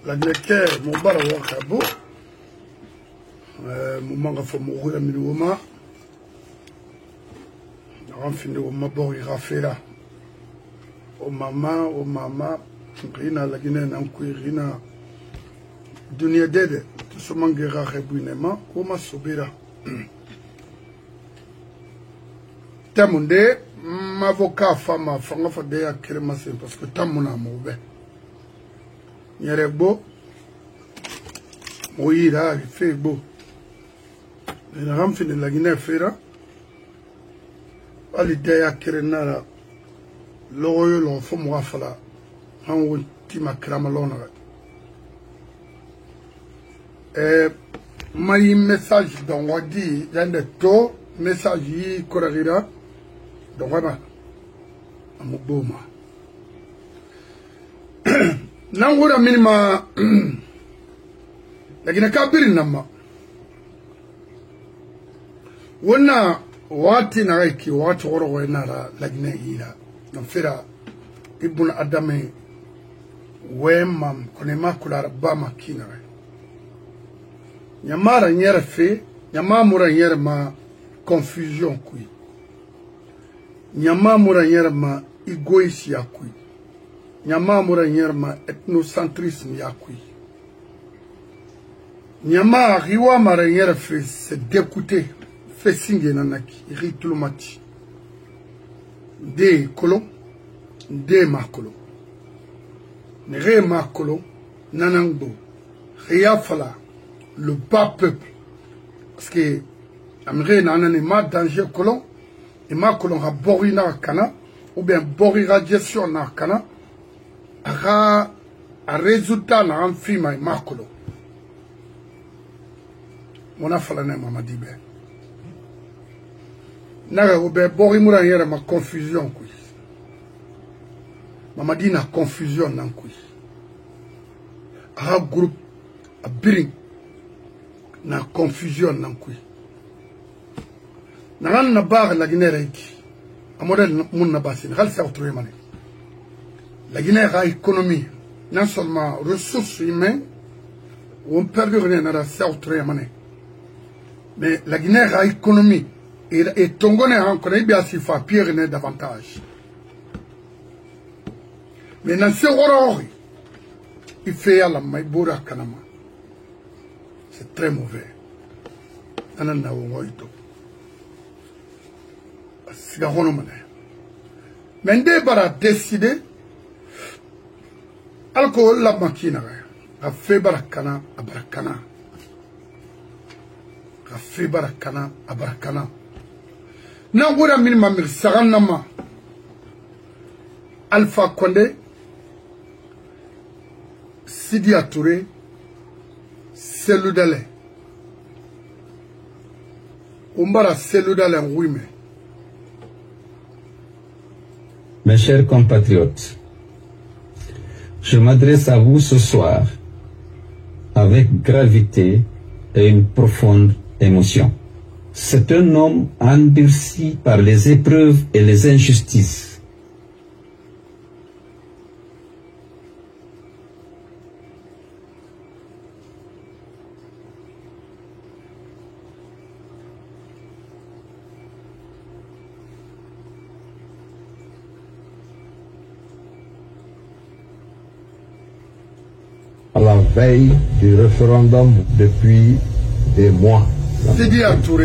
La Guinée, mon bar à Wakabo, mon manga faut mourir à Milouoma. Renfine au Mabori Rafela. Au mama, Rina la Guinée, Nankui, Rina. Dunia Dede, tout ce mangera rebunema, ou ma sobira. Tamunde, m'avocat femme, fanga fade à Keremassé, parce que tamuna mauvais. Nyerebo, Moïra, il fait beau. Le ramfin de la Guinée Fera, à l'idée à Kerenara, l'oreille, l'enfant, moi, fala, un ou tima kramalona. Maï message dans Wadi, il y a des taux, message yi korarira, donc voilà, à mon beau ma. Nangura minima lakini kabiri nama wana wati na raiki wati woro wena lakini hila nafira ibn adame wema konema kula bama kina nyamara nyere fe nyamamura nyere ma confusion kui nyamamura nyere ma egoïsme ya kui Nyama mura nyerma ethnocentrisme yakui. Nyama riwa mara nyera fait se d'écouter, fait signe nanaki, ritulumati. De kolo, de makolo. Nere makolo, nanangbo. Riafala, le bas peuple. Parce que, amre nanane ma danger kolon, et ma kolon a bori na kana, ou bien bori ra gestion na kana, a résultat na un film à Makolo. Mon affaire n'est pas dit bien. N'a pas bori moura yere ma confusion kui. Mama dit na confusion nan kui. A groupe a biring na confusion nan kui. Na na bar la Guinée reiki. A modèle mun na basin. Hal sa autre mané. La Guinée a économie, non seulement ressources humaines, où on perd rien à la South-Rémané. Mais la Guinée a économie, et Tongone a encore bien s'il faut pire davantage. Mais dans ce horreur, il fait à la Maïboura Kanama. C'est très mauvais. Anana Woito. C'est un mais Ndebara a décidé. Alcool la makina a fait barakana a barakana a fait barakana a barakana nangura minima mir saganama Alpha Condé Sidi Touré Seludale Umbara Seludale Ngouime. Mes chers compatriotes, je m'adresse à vous ce soir avec gravité et une profonde émotion. C'est un homme endurci par les épreuves et les injustices. À la veille du référendum depuis des mois.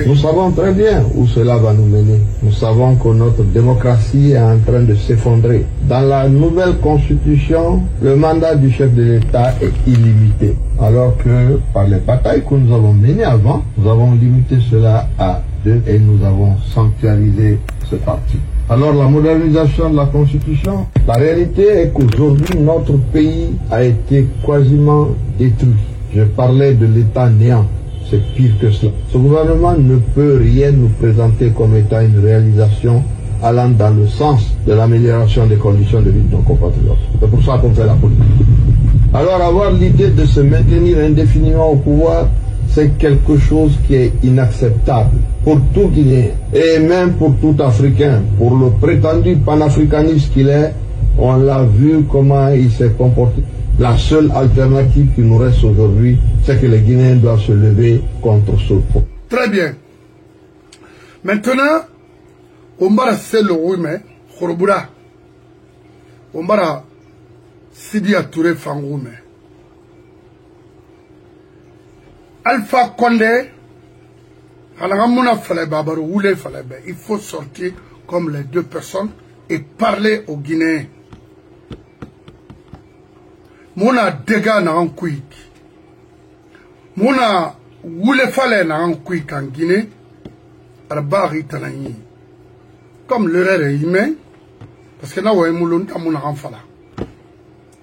Nous savons très bien où cela va nous mener. Nous savons que notre démocratie est en train de s'effondrer. Dans la nouvelle constitution, le mandat du chef de l'État est illimité. Alors que par les batailles que nous avons menées avant, nous avons limité cela à 2 et nous avons sanctuarisé ce parti. Alors la modernisation de la Constitution, la réalité est qu'aujourd'hui notre pays a été quasiment détruit. Je parlais de l'État néant, c'est pire que cela. Ce gouvernement ne peut rien nous présenter comme étant une réalisation allant dans le sens de l'amélioration des conditions de vie de nos compatriotes. C'est pour ça qu'on fait la politique. Alors avoir l'idée de se maintenir indéfiniment au pouvoir, c'est quelque chose qui est inacceptable pour tout Guinéen et même pour tout Africain. Pour le prétendu panafricaniste qu'il est, on l'a vu comment il s'est comporté. La seule alternative qui nous reste aujourd'hui, c'est que les Guinéens doivent se lever contre ce pont. Très bien. Maintenant, on va c'est le Roume, Khouroubra. On va Sidi Touré Fangoume. Alpha Condé, il faut sortir comme les deux personnes et parler aux Guinéens. Mona dégâts na en quick. Mona woule fallait na en quick en Guinée. Arbari tanani. Comme l'heure est humain, parce que là où est moulon à mon enfant. Vous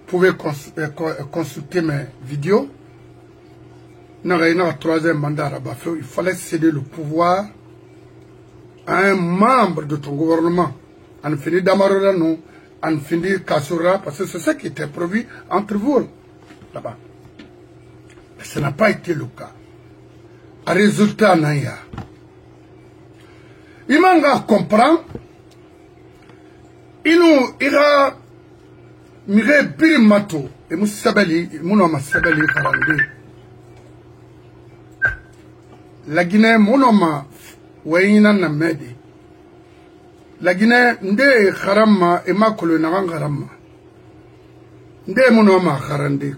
pouvez consulter mes vidéos. Dans le troisième mandat, il fallait céder le pouvoir à un membre de ton gouvernement. On finit d'Amarora, non. On finit Kassoura, parce que c'est ce qui était prévu entre vous, là-bas. Mais ce n'a pas été le cas. A résultat, Naya. Il m'a comprendre. Il nous ira. Mire Birimato. Et Moussabeli, Mounoma Sabeli Karandé. La Guinée, Mounoma, Wayina Namedi. La Guinée, Nde Kharama et Makolo Naran Kharama. Nde Mounoma Karandé.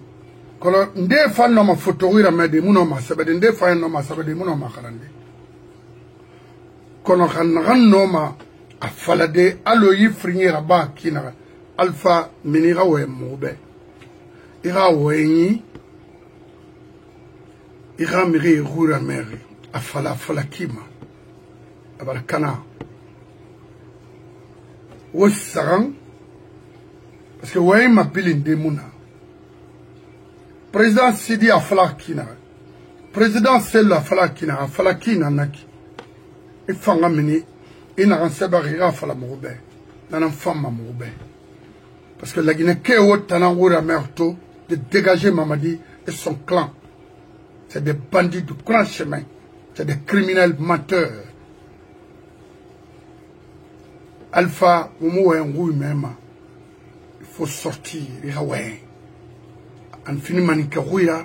Nde Fanoma Fotoira Medi, Mounoma Sabedi, Nde Fanoma Sabedi, Mounoma Karandé. Kono Khan Noma a falade, Aloyi Fringi Rabat Kina. Alpha Minira we Moube. Ira Weni. Ira Miri Rura Meri. Afala Falakima. Abarakana. Wossaran. Parce que Weni ma bilin de Mouna. Président Sidi Afalakina. Président Sella Falakina. Afalakina Naki. Ifanga Mini. Ina Ransebarira Fala Moube. Nanan Fama Moube. Parce que la Guinée, de dégager Mamadi et son clan. C'est des bandits de grand chemin. C'est des criminels menteurs. Alpha, il faut sortir. On finit Manika Rouira.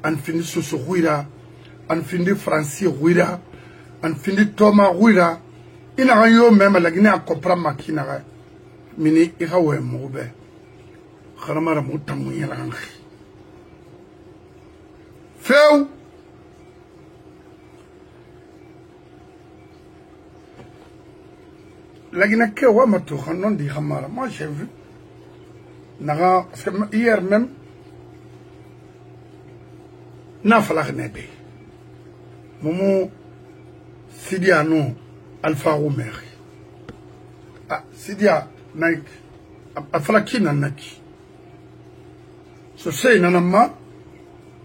On finit Soso Rouira. On finit Francis Rouira. On finit Thomas Rouira. Il n'a rien même la Guinée à comprendre Makinara. Mini irawe moube kharamara mutamu yalangi feu la Guinée que wa matu khanon di khamara. Moi j'ai vu naga parce que hier même na falak nebe momo Sidia no Alpha Roumeri ah Sidia Nike, Afalaki Nanaki. So say Nanama,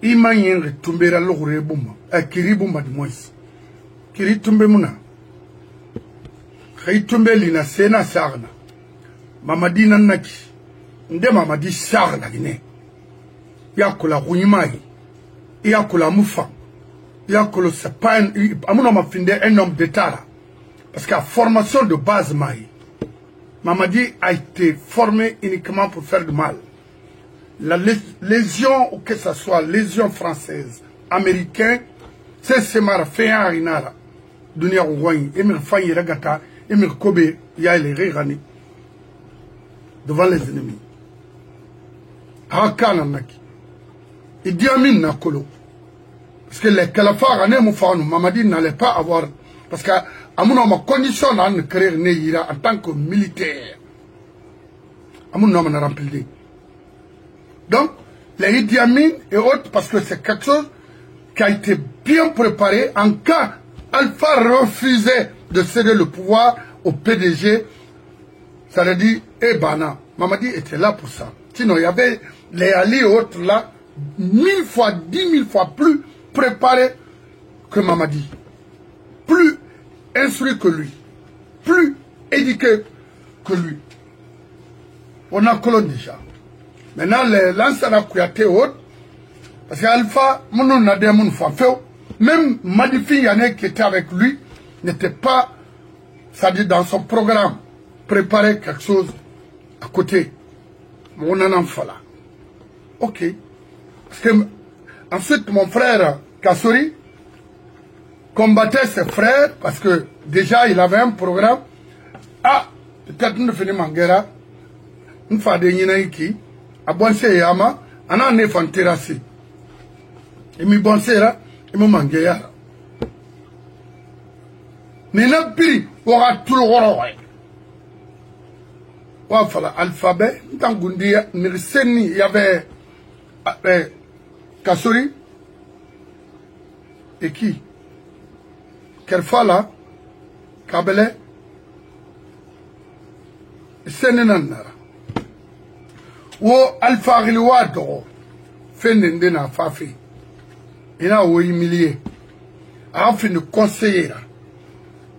Imayen retumbera lore buma, a kiribuma de mois. Kiritumbe muna. Kaitumbe lina sena sarna. Mamadi Nanaki. Nde Mamadi sarna guine. Yakula Runimai. Yakula Mufa. Yakula Sapan. Amuna ma finde un homme d'État. Parce qu'à formation de base maï. Mamadi a été formé uniquement pour faire du mal. La légion, ou que ce soit légion française, américaine, c'est ce maraféen à Inara. Dunia Ouaï, Emir Faye Ragata, Emir Kobe, Yael Rérani. Devant les ennemis. Hakana Naki. Idi Amin Nakolo. Parce que les calafars, Mamadi n'allait pas avoir. Parce que Amouna ma condition de créer Neira en tant que militaire. Amouna m'a rempli. Donc, les Idi Amin et autres, parce que c'est quelque chose qui a été bien préparé en cas Alpha refusait de céder le pouvoir au PDG. Ça veut dire, eh Bana, Mamadi était là pour ça. Sinon, il y avait les alliés et autres là, 1000 fois, 10 000 fois plus préparés que Mamadi. Plus instruit que lui, plus éduqué que lui. On a colonne déjà. Maintenant, les lanceurs Kouyaté autres, parce qu'Alpha, même Madifi Yanné qui était avec lui, n'était pas, c'est-à-dire dans son programme, préparer quelque chose à côté. Mon enfant là. Ok. Parce que ensuite, mon frère Kassori combattait ses frères parce que déjà il avait un programme. Ah, peut-être nous finissons en guerre. Nous faisons des ninaiki. À Bonse Yama, on a un effort terrassé. Et mi Bonse là, et mi Mangueya. Mais n'a plus, on aura tout le roi. On va l'alphabet. Dans Gundia, il y avait Kassori. Et qui? Kerfala, Kabele, Senenanara. Ou Alpha Rilouado, Fenendena Fafi. Il a humilié. A fait une conseillère.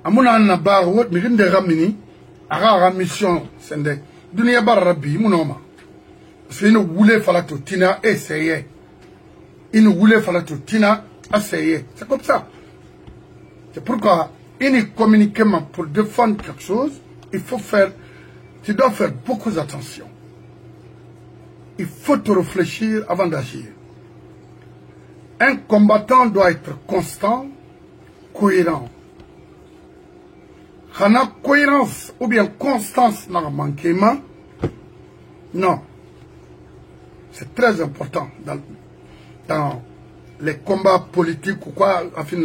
A mon anna barou, Mirin de Ramini, a mission, Sende. Dunia Barabi, mon homme. Parce qu'il ne voulait pas la Tina essayer. Il ne voulait pas la Tina essayer. C'est comme ça. C'est pourquoi, communiquement pour défendre quelque chose, tu dois faire beaucoup d'attention. Il faut te réfléchir avant d'agir. Un combattant doit être constant, cohérent. Hana cohérence ou bien constance dans le manquement, non. C'est très important dans les combats politiques ou quoi, à fin.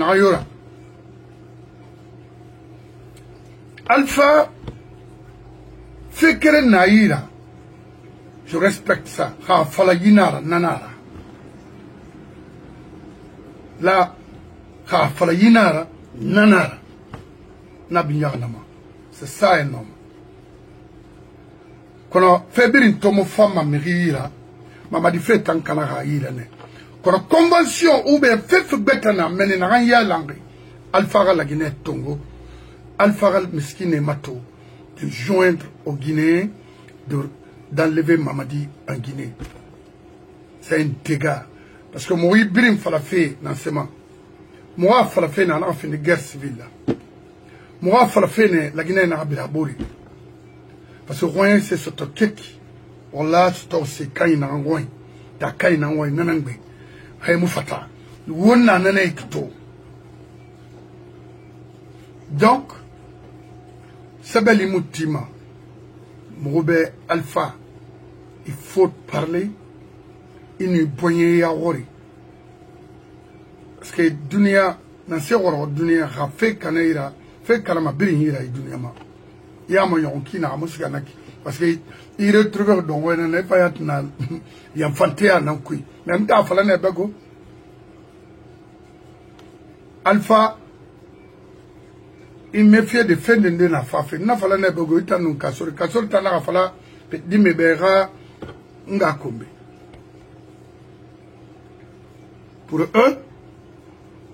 Alpha, Fekere Naïra, je respecte ça. Ha Falayinara, Nanara. Là, Ha Falayinara, Nanara. Nabiyanama. C'est ça un homme. Quand Fébrin Tomo Fama Mirira, Mama di fait un canara irane. Quand convention ou bien fait betana menena ya langri. Alpha la Guinée Tongo. Alpha Miskine Mato. De joindre aux Guinéens, d'enlever Mamadi en Guinée. C'est un dégât. Parce que moi, Ibrim Falafé, dans ce moment. Moi, Falafé, n'a pas fait une guerre civile. Moi, Falafé, la Guinée n'a pas fait. Parce que Rouen, c'est ce toki. On l'a, c'est Kaina en Rouen. Ta Kaina en Rouen, Nanangbe. Haïmoufata. Wonna Nanekto. Donc, Sabeli Moutima, Moube Alpha, il faut parler, il n'y a pas de parce que Dunia, dans ce rôle, Dunia a fait Kanaïra, fait Kalama Birinira et Dunia. Il y a un yonki na Moussiganaki, parce qu'il retrouve dans un n'est pas yatnal, il y a un fantéa non qui, même ta falane bago. Alpha, il me fait de fin de la fafe. Il n'a pas la nebogo, il t'a non cassé. Cassé, t'en a fallu, dit me bera, ngakombe. Pour eux,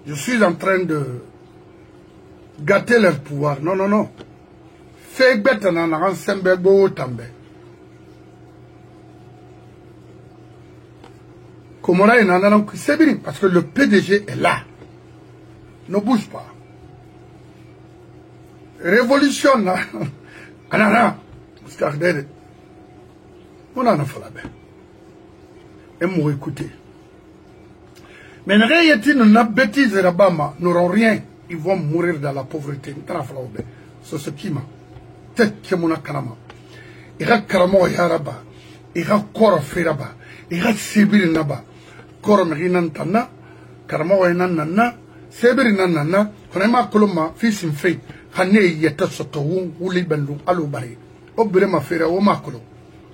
je suis en train de gâter leur pouvoir. Non, non, non. Fais bête en un sembego tambe. Komora est en c'est bien, parce que le PDG est là. Ne bouge pas. Révolution là, anana, regardez, on en a fait la bête. Et m'ont écouté. Mais en réalité, nous n'avons bêtise là-bas, nous n'aurons rien. Ils vont mourir dans la pauvreté. C'est ce qui m'a. Tête que mon akanama. Il y a karamo yaraba. Il y a kora feraba. Il y a sibir naba. Kora merinantana. Karamo yanana. Sibir nanana. Konema koloma. Fils in fait. Hane yeta soto wuli bendu alubari. Obire mafera o makolo.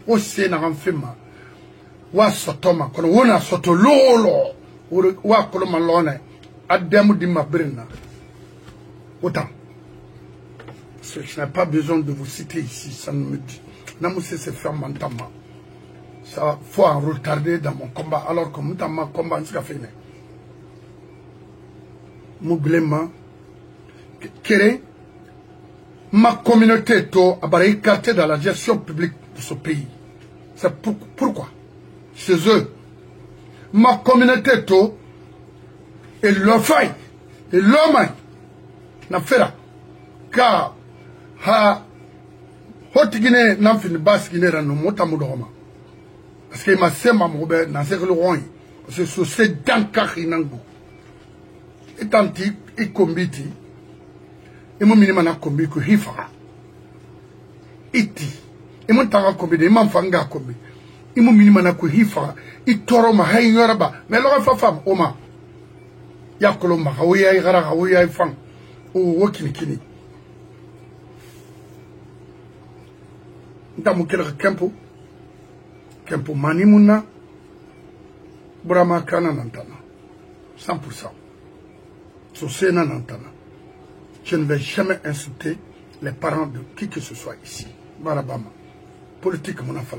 O sena ramfema. Wa sotoma. Kono wona soto lolo. Wa koloma lone. Ademu di mabrina. Autant. Je n'ai pas besoin de vous citer ici. Ça ne me dit. Namoussé se faire mentama. Ça faut en retarder dans mon combat. Alors que mon combat ne sera fini. Moublema. Kéré. Ma communauté a écarté dans la gestion publique de ce pays. C'est pourquoi chez eux, ma communauté et l'offre et l'homme n'a fait là. Car ha hot Guinée n'a fait une basse Guinée dans nos motamudoma. Parce que ma sœur m'a mobile dans ce que le roi. Parce que c'est dans Karinango. Et tant qu'il combiti, et mon minimum a combi que Hifara. Iti. Et mon temps a combi, et mon fanga combi. Et mon minimum a Hifara. Il toro ma haï yoraba. Mais alors, femme, Oma. Yakoloma, Haouya, Yara, Haouya, Fang. Ou Wokinikini. Ndamu kelaka Kempo. Kempo Manimuna. Burama Kana Nantana. 100%. Sosena Nantana. Je ne vais jamais insulter les parents de qui que ce soit ici. Barabama. Politique, mon enfant.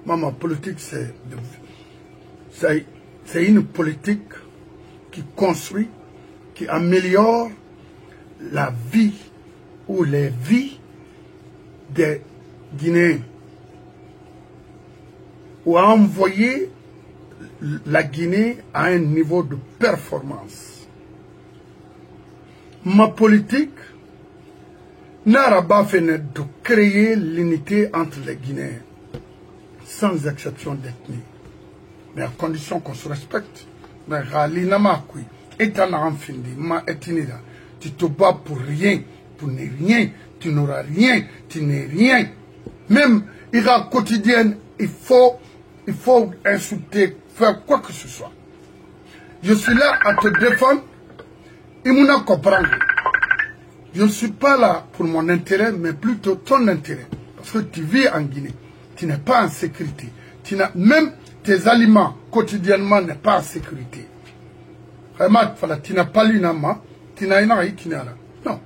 Maman, politique, c'est une politique qui construit, qui améliore la vie ou les vies des Guinéens. Ou à envoyer la Guinée à un niveau de performance. Ma politique n'a pas fait de créer l'unité entre les Guinéens, sans exception d'ethnie, mais à condition qu'on se respecte. Mais tu te bats pour rien, pour ne rien, tu n'auras rien, tu n'es rien. Même ira quotidienne, il faut insulter, faire quoi que ce soit. Je suis là à te défendre, et m'en comprendre. Je ne suis pas là pour mon intérêt, mais plutôt ton intérêt. Parce que tu vis en Guinée, tu n'es pas en sécurité. Même tes aliments quotidiennement n'est pas en sécurité. Vraiment, tu n'as pas l'unama, tu n'as rien, tu n'as rien. Non.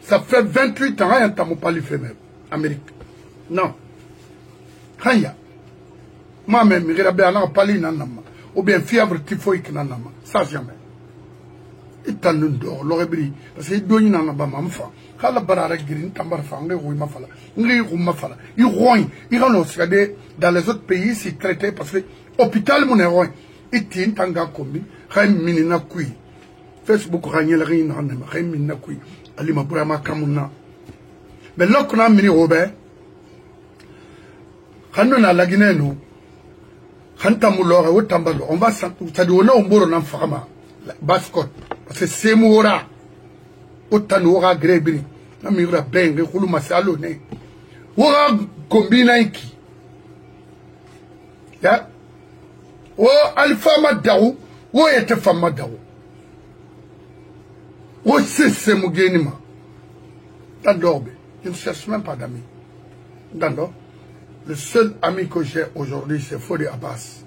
Ça fait 28 ans, rien t'as pas lu fait même. Amérique. Non. Rien. Moi-même, je n'ai pas lu nanama. Ou bien fièvre typhoïde nanama. Ça jamais. Et t'as le dos, l'oreille. Parce que il doit y en avoir ma femme. Quand la barre est grise, t'as marre femme, il ma fala. Il rogne. Il renonce. Dans les autres pays, c'est traité parce que l'hôpital, mon héros, il tient tanga commis. Rien minina kui. Facebook, rien la rien n'anema. Rien minina kui. Ali ma burama kamuna. Mais là qu'on a mini Robert, quand on a la Guinée, nous, quand on va s'adonner au moro dans Fama. Bascot. Parce que c'est moura. Autant aura grébri. Namira bengue, roulou masalo ne. Aura combina iki. Ya. O alpha madaou. O ete femme madaou. O c'est mougenima. Dandorbe. Je ne cherche même pas d'amis. Dandor. Le seul ami que j'ai aujourd'hui, c'est Fodi Abbas.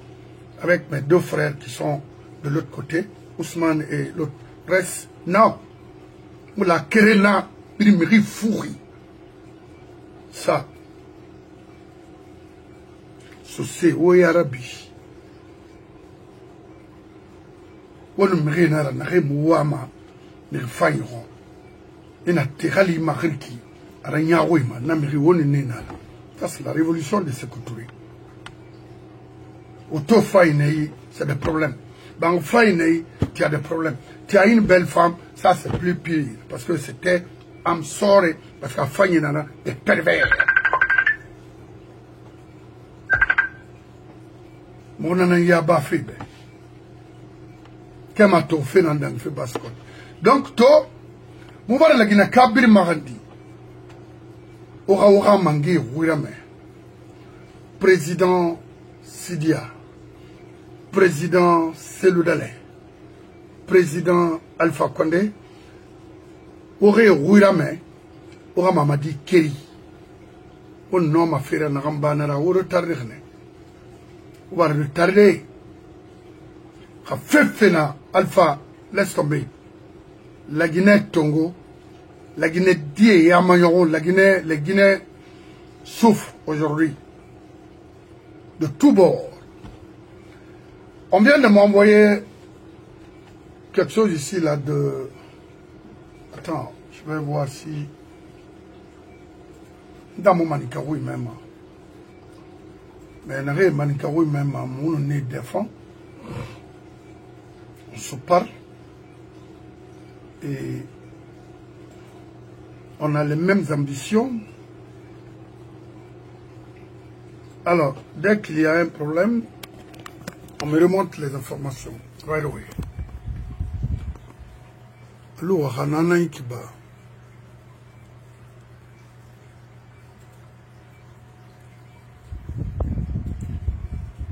Avec mes deux frères qui sont de l'autre côté. Ousmane et l'autre reste, non. La Kerena, il me fourri. Ça. C'est où est Arabi. On ne me rien n'a rien mouama, ne failleront. Il n'a tirali mariki, aranya ouima, n'a me rien nena. Ça, c'est la révolution de ce couture. Auto faille, c'est le problème. Dans Faïnei, tu as des problèmes. Tu as une belle femme, ça c'est plus pire. Parce que c'était, I'm sorry, parce qu'à Faïnana, des pervers. Mon nana yaba fibe. Kema to fait dans le fait bascot. Donc, to, vous voyez la Guinée, Kabir Marandi. Ora Mangi, Ouirame. Président Sidia. Président Seloudale, président Alpha Condé, aurait Ouirame, aura Mamadi Keri. On nomme à faire un rambanara ou retardé. On va retarder. A fait Alpha, laisse tomber. La Guinée Tongo, la Guinée Die Yamayon, les Guinéens souffrent aujourd'hui. De tous bords. On vient de m'envoyer quelque chose ici, là, de... Attends, je vais voir si... Dans mon Manikaroui même. Mais il y a un Manikaroui même, mon nez défend. On se parle. Et... on a les mêmes ambitions. Alors, dès qu'il y a un problème, on me remonte les informations. Right away.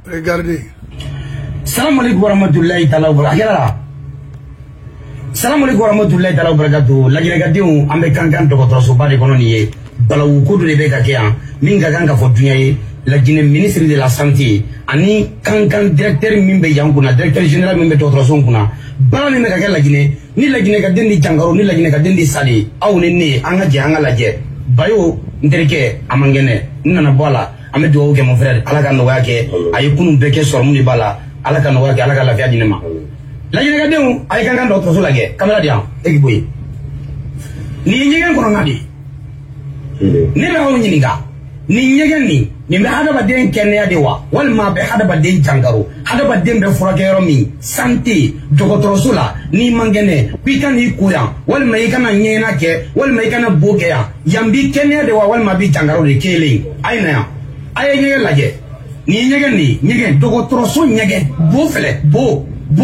Regardez. Salam alaikum warahmatullahi ta'ala wabarakatuh. Salam alaikum warahmatullahi ta'ala wabarakatuh. Lajinagadenw an bɛ kankan dɔgɔtɔrɔsoba de kɔnɔ nin ye. Balawu ko dɔ de bɛ ka kɛ yan min ka kan ka fɔ dunya ye. Lajinɛ ministre de la santé ani kankan directeur min bɛ yan kunna directeur général min bɛ dɔgɔtɔrɔso kunna. Baara min bɛ ka kɛ Lajinɛ ni Lajinɛkaden di Jankaro ni Lajinɛkaden di Sale aw ni ne an ka jɛ an ka lajɛ. Bayo n terikɛ a man kɛnɛ n nana bɔ a la an bɛ dugawu kɛ mon frère Ala ka nɔgɔya kɛ a ye kunun bɛɛ kɛ sɔrɔmu de b'a la Ala ka nɔgɔya kɛ Ala ka lafiya di ne ma. Lajinɛkadenw a ye kankan dɔgɔtɔrɔso lajɛ caméra di yan e k'i bɔ yen. Nin ye ɲɛgɛn kɔnɔna de ye. Ne bɛ aw ɲininka nin ɲɛgɛn nin bɛ hadamaden kɛnɛya de wa walima a bɛ hadamaden jankaro hadamaden bɛ furakɛ yɔrɔ min santé dɔgɔtɔrɔso la n'i man kɛnɛ k'i ka n'i ko yan walima i kana ɲɛgɛnna kɛ walima i kana bo kɛ yan b'i kɛnɛya de wa walima a b'i jankaro de kelen a ye na yan a ye ɲɛgɛn lajɛ nin ye ɲɛgɛn dɔgɔtɔrɔso ɲɛgɛn bo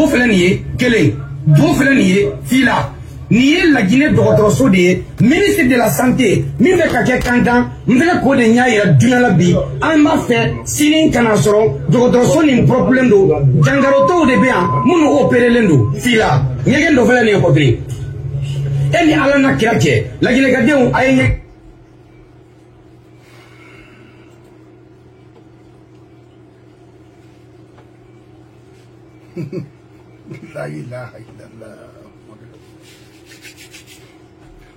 filɛ nin ye kelen bo filɛ nin ye fila nin ye Lajinɛ dɔgɔtɔrɔso de ye ministre de la santé min bɛ ka kɛ kankan n fana k'o de ɲa yira dunya la bi an b'a fɛ sini kana sɔrɔ dɔgɔtɔrɔso nin problème don jankarotɔw de bɛ yan minnu opérelen don fila ɲɛgɛn dɔ filɛ nin ye kɔtiri e ni Ala na kira cɛ Lajinɛkadenw a ye ɲɛ. La ilaha illallah.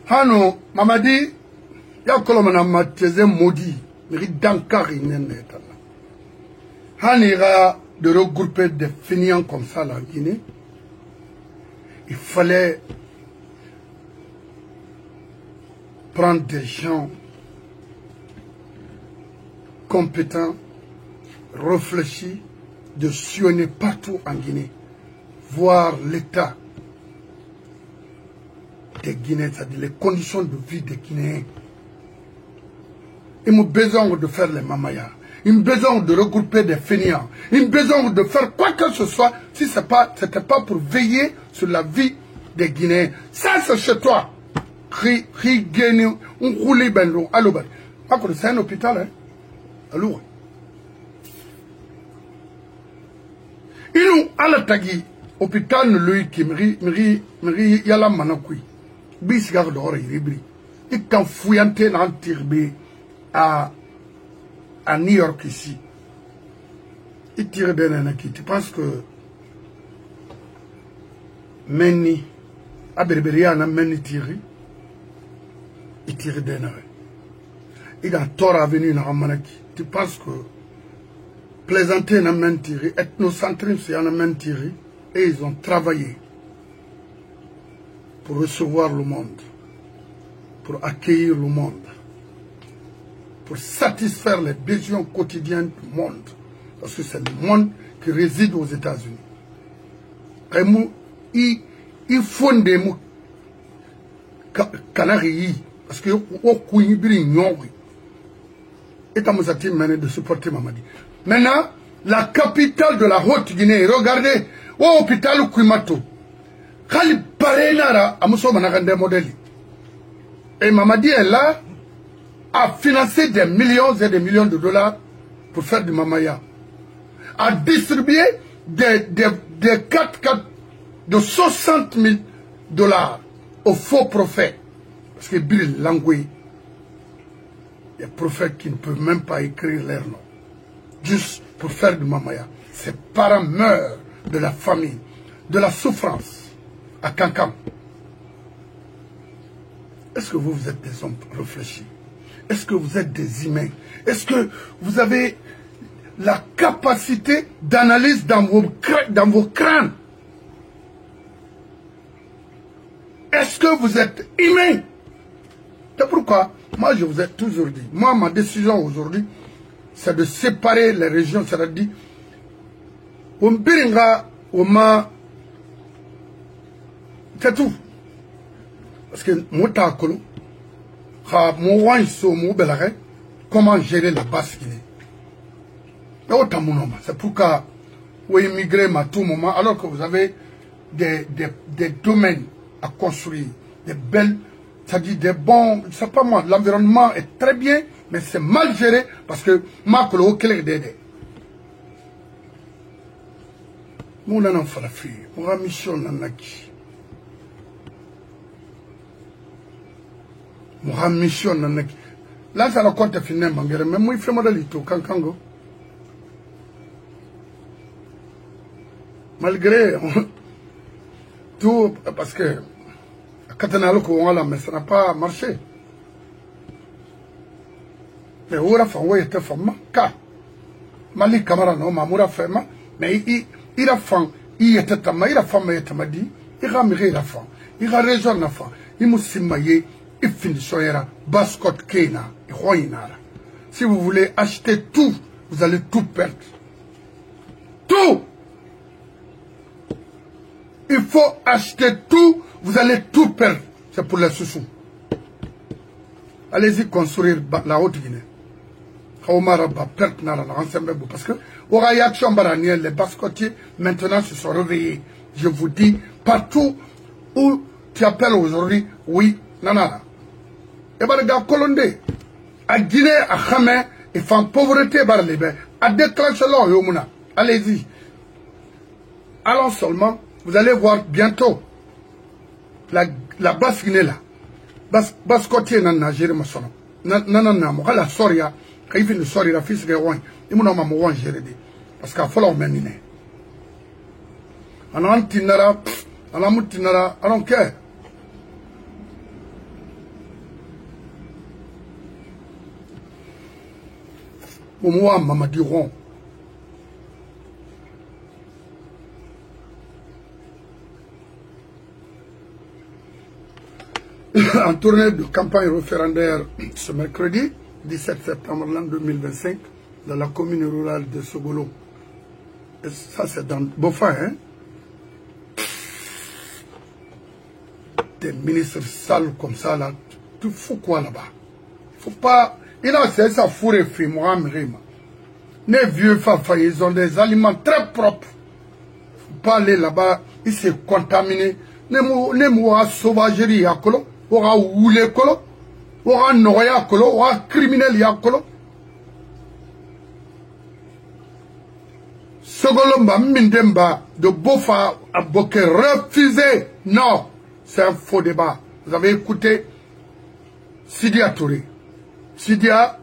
Hano, Mamadi, ya kolomana mateze maudit, miri dankari nenetala. Hanira de regrouper des fainéants comme ça là en Guinée. Il fallait prendre des gens compétents, réfléchis, de sillonner partout en Guinée, voir l'état des Guinéens, c'est-à-dire les conditions de vie des Guinéens. Ils ont besoin de faire les mamayas, ils ont besoin de regrouper des fainéants, ils ont besoin de faire quoi que ce soit si ce n'était pas pour veiller sur la vie des Guinéens. Ça c'est chez toi. C'est un hôpital, hein? Alors, ils ont à la tagi, hôpital lui qui miri yala manakui. Bisgar d'or ribri. Il t'en fouillanté dans le tirbe à New York ici. Il tire des nanaki. Tu penses que Meni, à Berberiana, Meni tire. Il tire des nanaki. Il a tort à venir dans Manaki. Tu penses que plaisanter n'a même tiré, ethnocentrisme c'est n'a même tiré, et ils ont travaillé pour recevoir le monde, pour accueillir le monde, pour satisfaire les besoins quotidiens du monde, parce que c'est le monde qui réside aux États-Unis. Et il faut des mots canari, parce que au Kouibri Nyori, et à Moussati mené de supporter Mamadi. Maintenant, la capitale de la Haute-Guinée, regardez, au hôpital Kouimato, Khali Parenara, à Mousso Managande Modeli. Et Mamadi est là, a financé des millions et des millions de dollars pour faire du mamaya. A distribué des 4 de 60 000 dollars aux faux prophètes. Parce que Bill Langoué, des prophètes qui ne peuvent même pas écrire leur nom. Juste pour faire du mamaya. Ses parents meurent de la famine, de la souffrance à Kankam. Est-ce que vous êtes des hommes réfléchis? Est-ce que vous êtes des humains? Est-ce que vous avez la capacité d'analyse dans vos crânes? Est-ce que vous êtes humain? C'est pourquoi, moi je vous ai toujours dit, moi ma décision aujourd'hui, c'est de séparer les régions, c'est-à-dire, c'est tout. Parce que comment gérer la basse Guinée? C'est pourquoi vous immigrez à tout moment, alors que vous avez des domaines à construire, des belles, c'est-à-dire des bons, je sais pas moi, l'environnement est très bien, mais c'est mal géré parce que Makolo au clair d'aider. Mon anan falafi, mon mission nanaki. Mon mission nanaki. Là, ça la compte finir, mais moi, il fait modalité, kankango. Malgré tout, parce que mais ça n'a pas marché. Mais où a fait était femme, car Mali Camara non, Mamoura Fema, mais il a fait, il était tama, il a fait, mais il m'a dit, il a miré la femme, il a raison la femme, il m'a simaillé, il finit soyera, Bascot Kena, et Roinara. Si vous voulez acheter tout, vous allez tout perdre. Tout! Il faut acheter tout, vous allez tout perdre. C'est pour les sous-sous. Allez-y construire la Haute-Guinée. Parce que, au réaction baranienne, les Bascotiers, maintenant, se sont réveillés. Je vous dis, partout où tu appelles aujourd'hui, oui, nanana. Et bien, les gars, Colondé, à Guinée, à Khamé, ils font pauvreté, à déclencher l'eau, allez-y. Allons seulement. Vous allez voir bientôt la basse Guinée là. Basse côté nan Nigeria masono. Nanana mo kala soria, kay fi ni sori la fils de wan. Imuno ma mo wan géré de. Parce que follow menine. Anan tinara, anan tinara, I don't care. Mo mama diron. En tournée de campagne référendaire ce mercredi 17 septembre 2025 dans la commune rurale de Sogolo. Et ça c'est dans Bofa, hein? Des ministres sales comme ça là, tu fous quoi là-bas? Faut pas. Il a essayé ça fourré fait moi Rima. Les vieux fafa, ils ont des aliments très propres. Faut pas aller là-bas, ils se contaminent. Les mots à sauvagerie à colo. Ora wule kolo, ora noya kolo, ora criminel ya kolo. Sogolomba Mindemba de Bofa a Boké refusé. Non, c'est un faux débat. Vous avez écouté Sidia Touré. Sidia,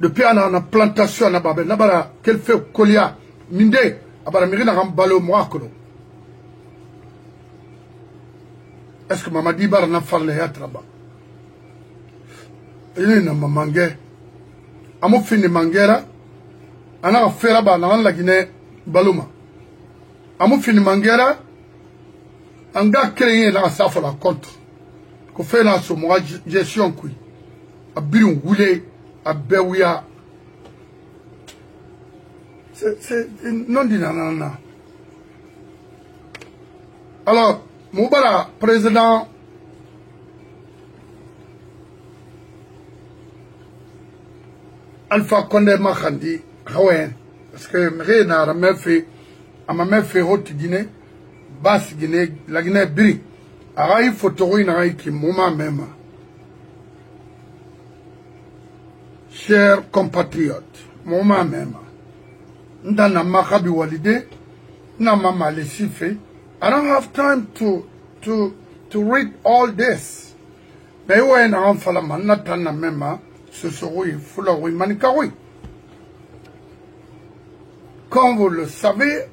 depuis on a une plantation à Babel, là-bas, qu'elle fait Kolia, Minde, à Baramiri, n'a pas balo moi kolo. Est-ce que Mamadi Bar n'a pas les là-bas? Il y a un mangé. Amo fini mangera. Ana fait là-bas, dans la Guinée, Baluma. Amo fini mangera. Un gars créé là, ça fait la contre. Qu'on fait là sur moi, gestion qui. A Biron Goulé, à Bewia. C'est non dit nanana. Alors, Moubara, président Alpha Condé Makhandi, parce que rien n'a même fait, à ma mère fait Haute-Guinée, Basse-Guinée, la Guinée-Biri, à Raï Fotorou, qui moment même. Chers compatriotes, moment même, dans la Makabi Walide, dans ma Malaisie fait, I don't have time to read all this. Mais when I'm falaman natana mema, ce serait fulawi manikawi. Comme vous le savez,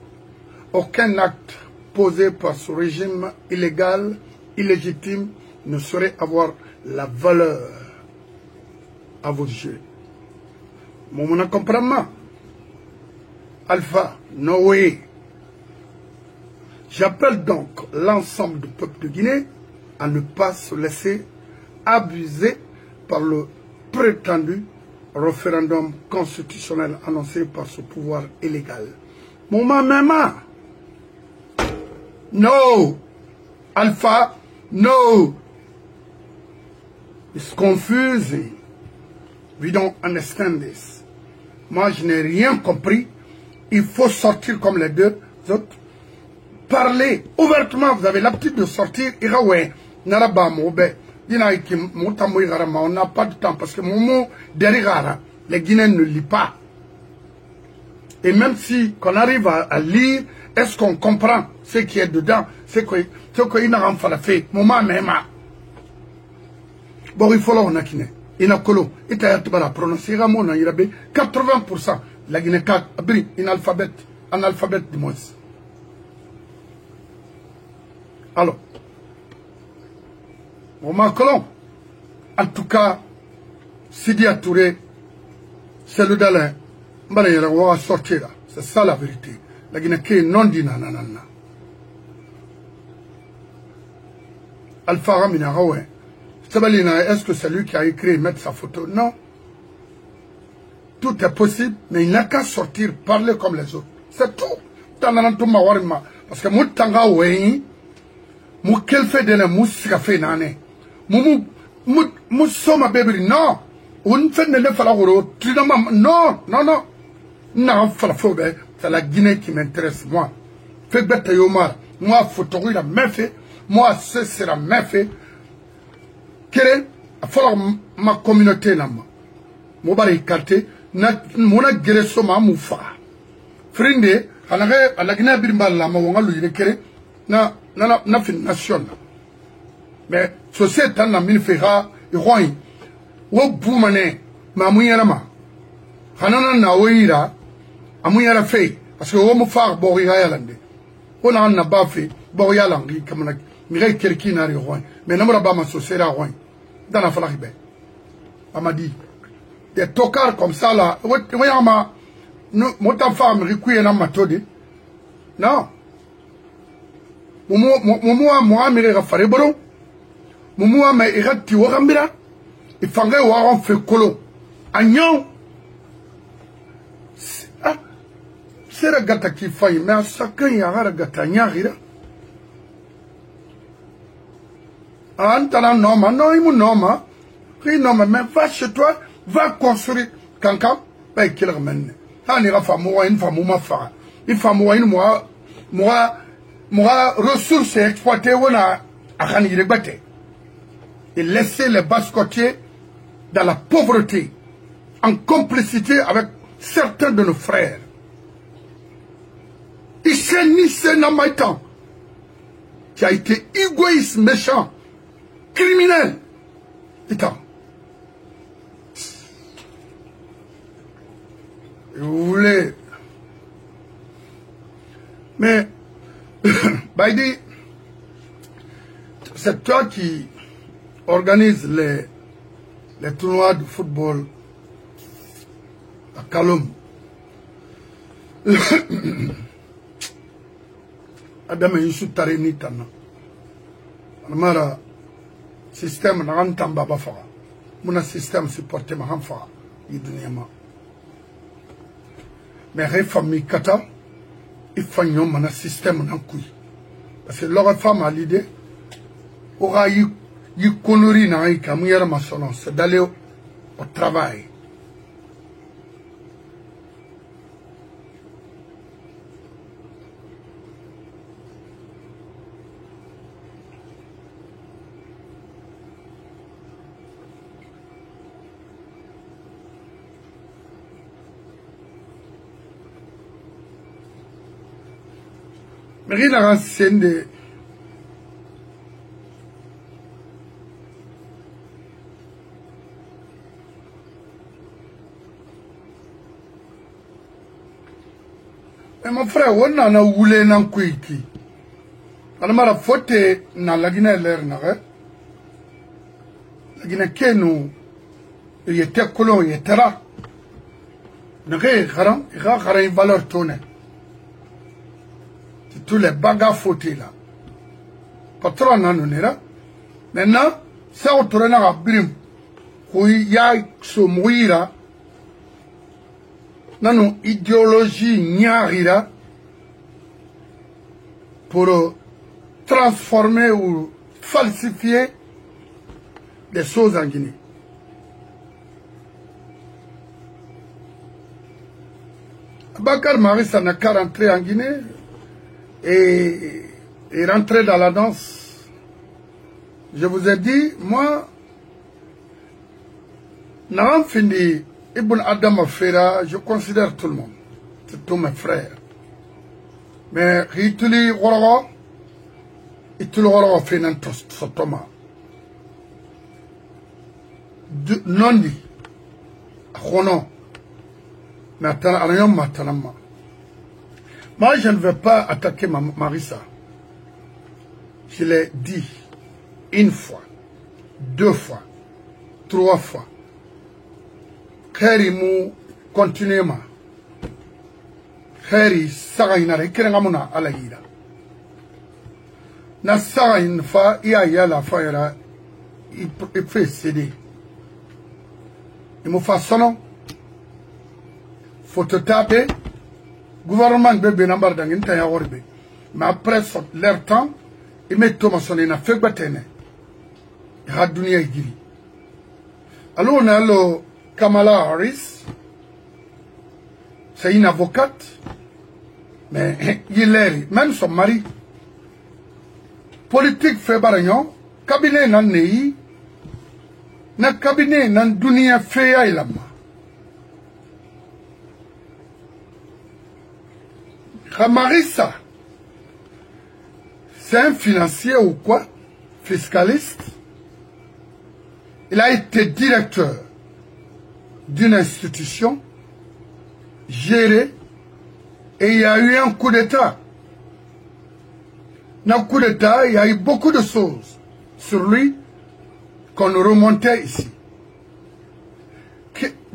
aucun acte posé par ce régime illégal, illégitime, ne saurait avoir la valeur à vos yeux. Mon comprend. Alpha, no way. J'appelle donc l'ensemble du peuple de Guinée à ne pas se laisser abuser par le prétendu référendum constitutionnel annoncé par ce pouvoir illégal. Mouma Mema, no, Alpha, no, it's confusing. We don't understand this. Moi, je n'ai rien compris. Il faut sortir comme les deux autres. Parler ouvertement. Vous avez l'habitude de sortir. On n'a pas de temps parce que mon mot derrière, les Guinéens ne lisent pas. Et même si qu'on arrive à lire, est-ce qu'on comprend ce qui est dedans, ce qu'il n'a pas fait, moment même. Bon, il faut là on a Guinée. Il a colo. Il a prononcé 80%. La Guinée abri analphabète du moins. Alors, au Macron, en tout cas, Sidi Touré, c'est le Dalin, il va sortir. C'est ça la vérité. La Guinée qui est non dit nanana. Alpha Ramina, ouais. Est-ce que c'est lui qui a écrit et mettre sa photo? Non. Tout est possible, mais il n'a qu'à sortir, parler comme les autres. C'est tout. Parce que moi, tanga ouais, moi, quel fait de la mousse fait nané. Moi, soma bébé, non. On fait de l'effort, non, non, non. Non, c'est la Guinée qui m'intéresse, moi. Fait bête Yomar. Moi, photo, il a même fait. Moi, ce sera même fait. Quelle est ma communauté là? Moi, je vais écarter. Mon agression m'a moufa. Frinde, à la Guinée, Bimbala, ma wanga lui kere, na fin nation. Mais, société na mille fera, et roi, ou boumane, ma mouillama. Hanana na oira, a mouillara fait, parce que on faire Boria Yalande. On a un bafé, Boria Langi, comme la Mireille Kelkina et roi. Mais non, ma société roi. Dans la Falaribe. Elle m'a dit, des tocards comme ça là, mon femme recueille dans ma tode. Non. Moi, mire faire bon. Moi, mais il rate Warambira. Il fallait voir un fait colo. Agnon. C'est la gata qui faille, mais à chacun il y a la gata nyarira. Antala non, non, il non, mais va chez toi, va construire cancan, bah, qu'il ramène. Ah, il fa moi, une femme, ma femme. Il fa moi, une moi, ressources exploitées, on a rani les bâtés. Et laisser les bascotiers dans la pauvreté, en complicité avec certains de nos frères. Il s'est nissé dans ma temps, qui a été égoïste, méchant, criminel. Putain. Vous voulez. Mais, Baïdi, c'est toi qui organise les tournois de football à Kaloum. Adam et Yusuf Tarini Tana. Almara, système n'a pas de faire. Mon système supporte ma hanfa. Mais réforme kata, il faut un système n'a couille. Parce que leur femme a l'idée, aura eu connerie n'a eu qu'à mouiller ma solon, c'est d'aller au travail. Mais il a renseigné. Mais mon frère, on a voulu n'en couiki. Alors, ma faute na la Guinée l'air n'a rien. La Guinée qui nous, il était colon, il était là. N'a rien, il a une valeur tournée. Tous les bagarres fautés là. Patron n'a non là. Maintenant, ça on tourne à brim. Où il y a ce mouira. Nan idéologie nyarira pour transformer ou falsifier des choses en Guinée. Bakar Marissa n'a qu'à rentrer en Guinée et rentrer dans la danse. Je vous ai dit, moi, Naram Findi, Ibn Adam Afera, je considère tout le monde. C'est tous mes frères. Mais Rituli Roro, Ituli Roro Finantos, Sotoma. Nondi, Rono, Natanayon Matanama. Moi, je ne vais pas attaquer Marissa. Je l'ai dit une fois, 2 fois, 3 fois. Khairimu continuellement. Khairi Sagainare, Kerengamuna Alaïda. Na Sagain fa, ya la fa, il fait céder. Il me fait son faut te taper. Gouvernement bébé n'embarque dans une taille à orbe. Mais après leur temps, il met Thomas sonné na fait batene. Il a donné à Giri. Alors on a le Kamala Harris. C'est une avocate. Mais il est, même son mari. Politique fait baragnon. Cabinet nan nei. Na cabinet nan dunia fait à ilama. Marissa, c'est un financier ou quoi? Fiscaliste. Il a été directeur d'une institution gérée et il y a eu un coup d'État. Dans le coup d'État, il y a eu beaucoup de choses sur lui qu'on remontait ici.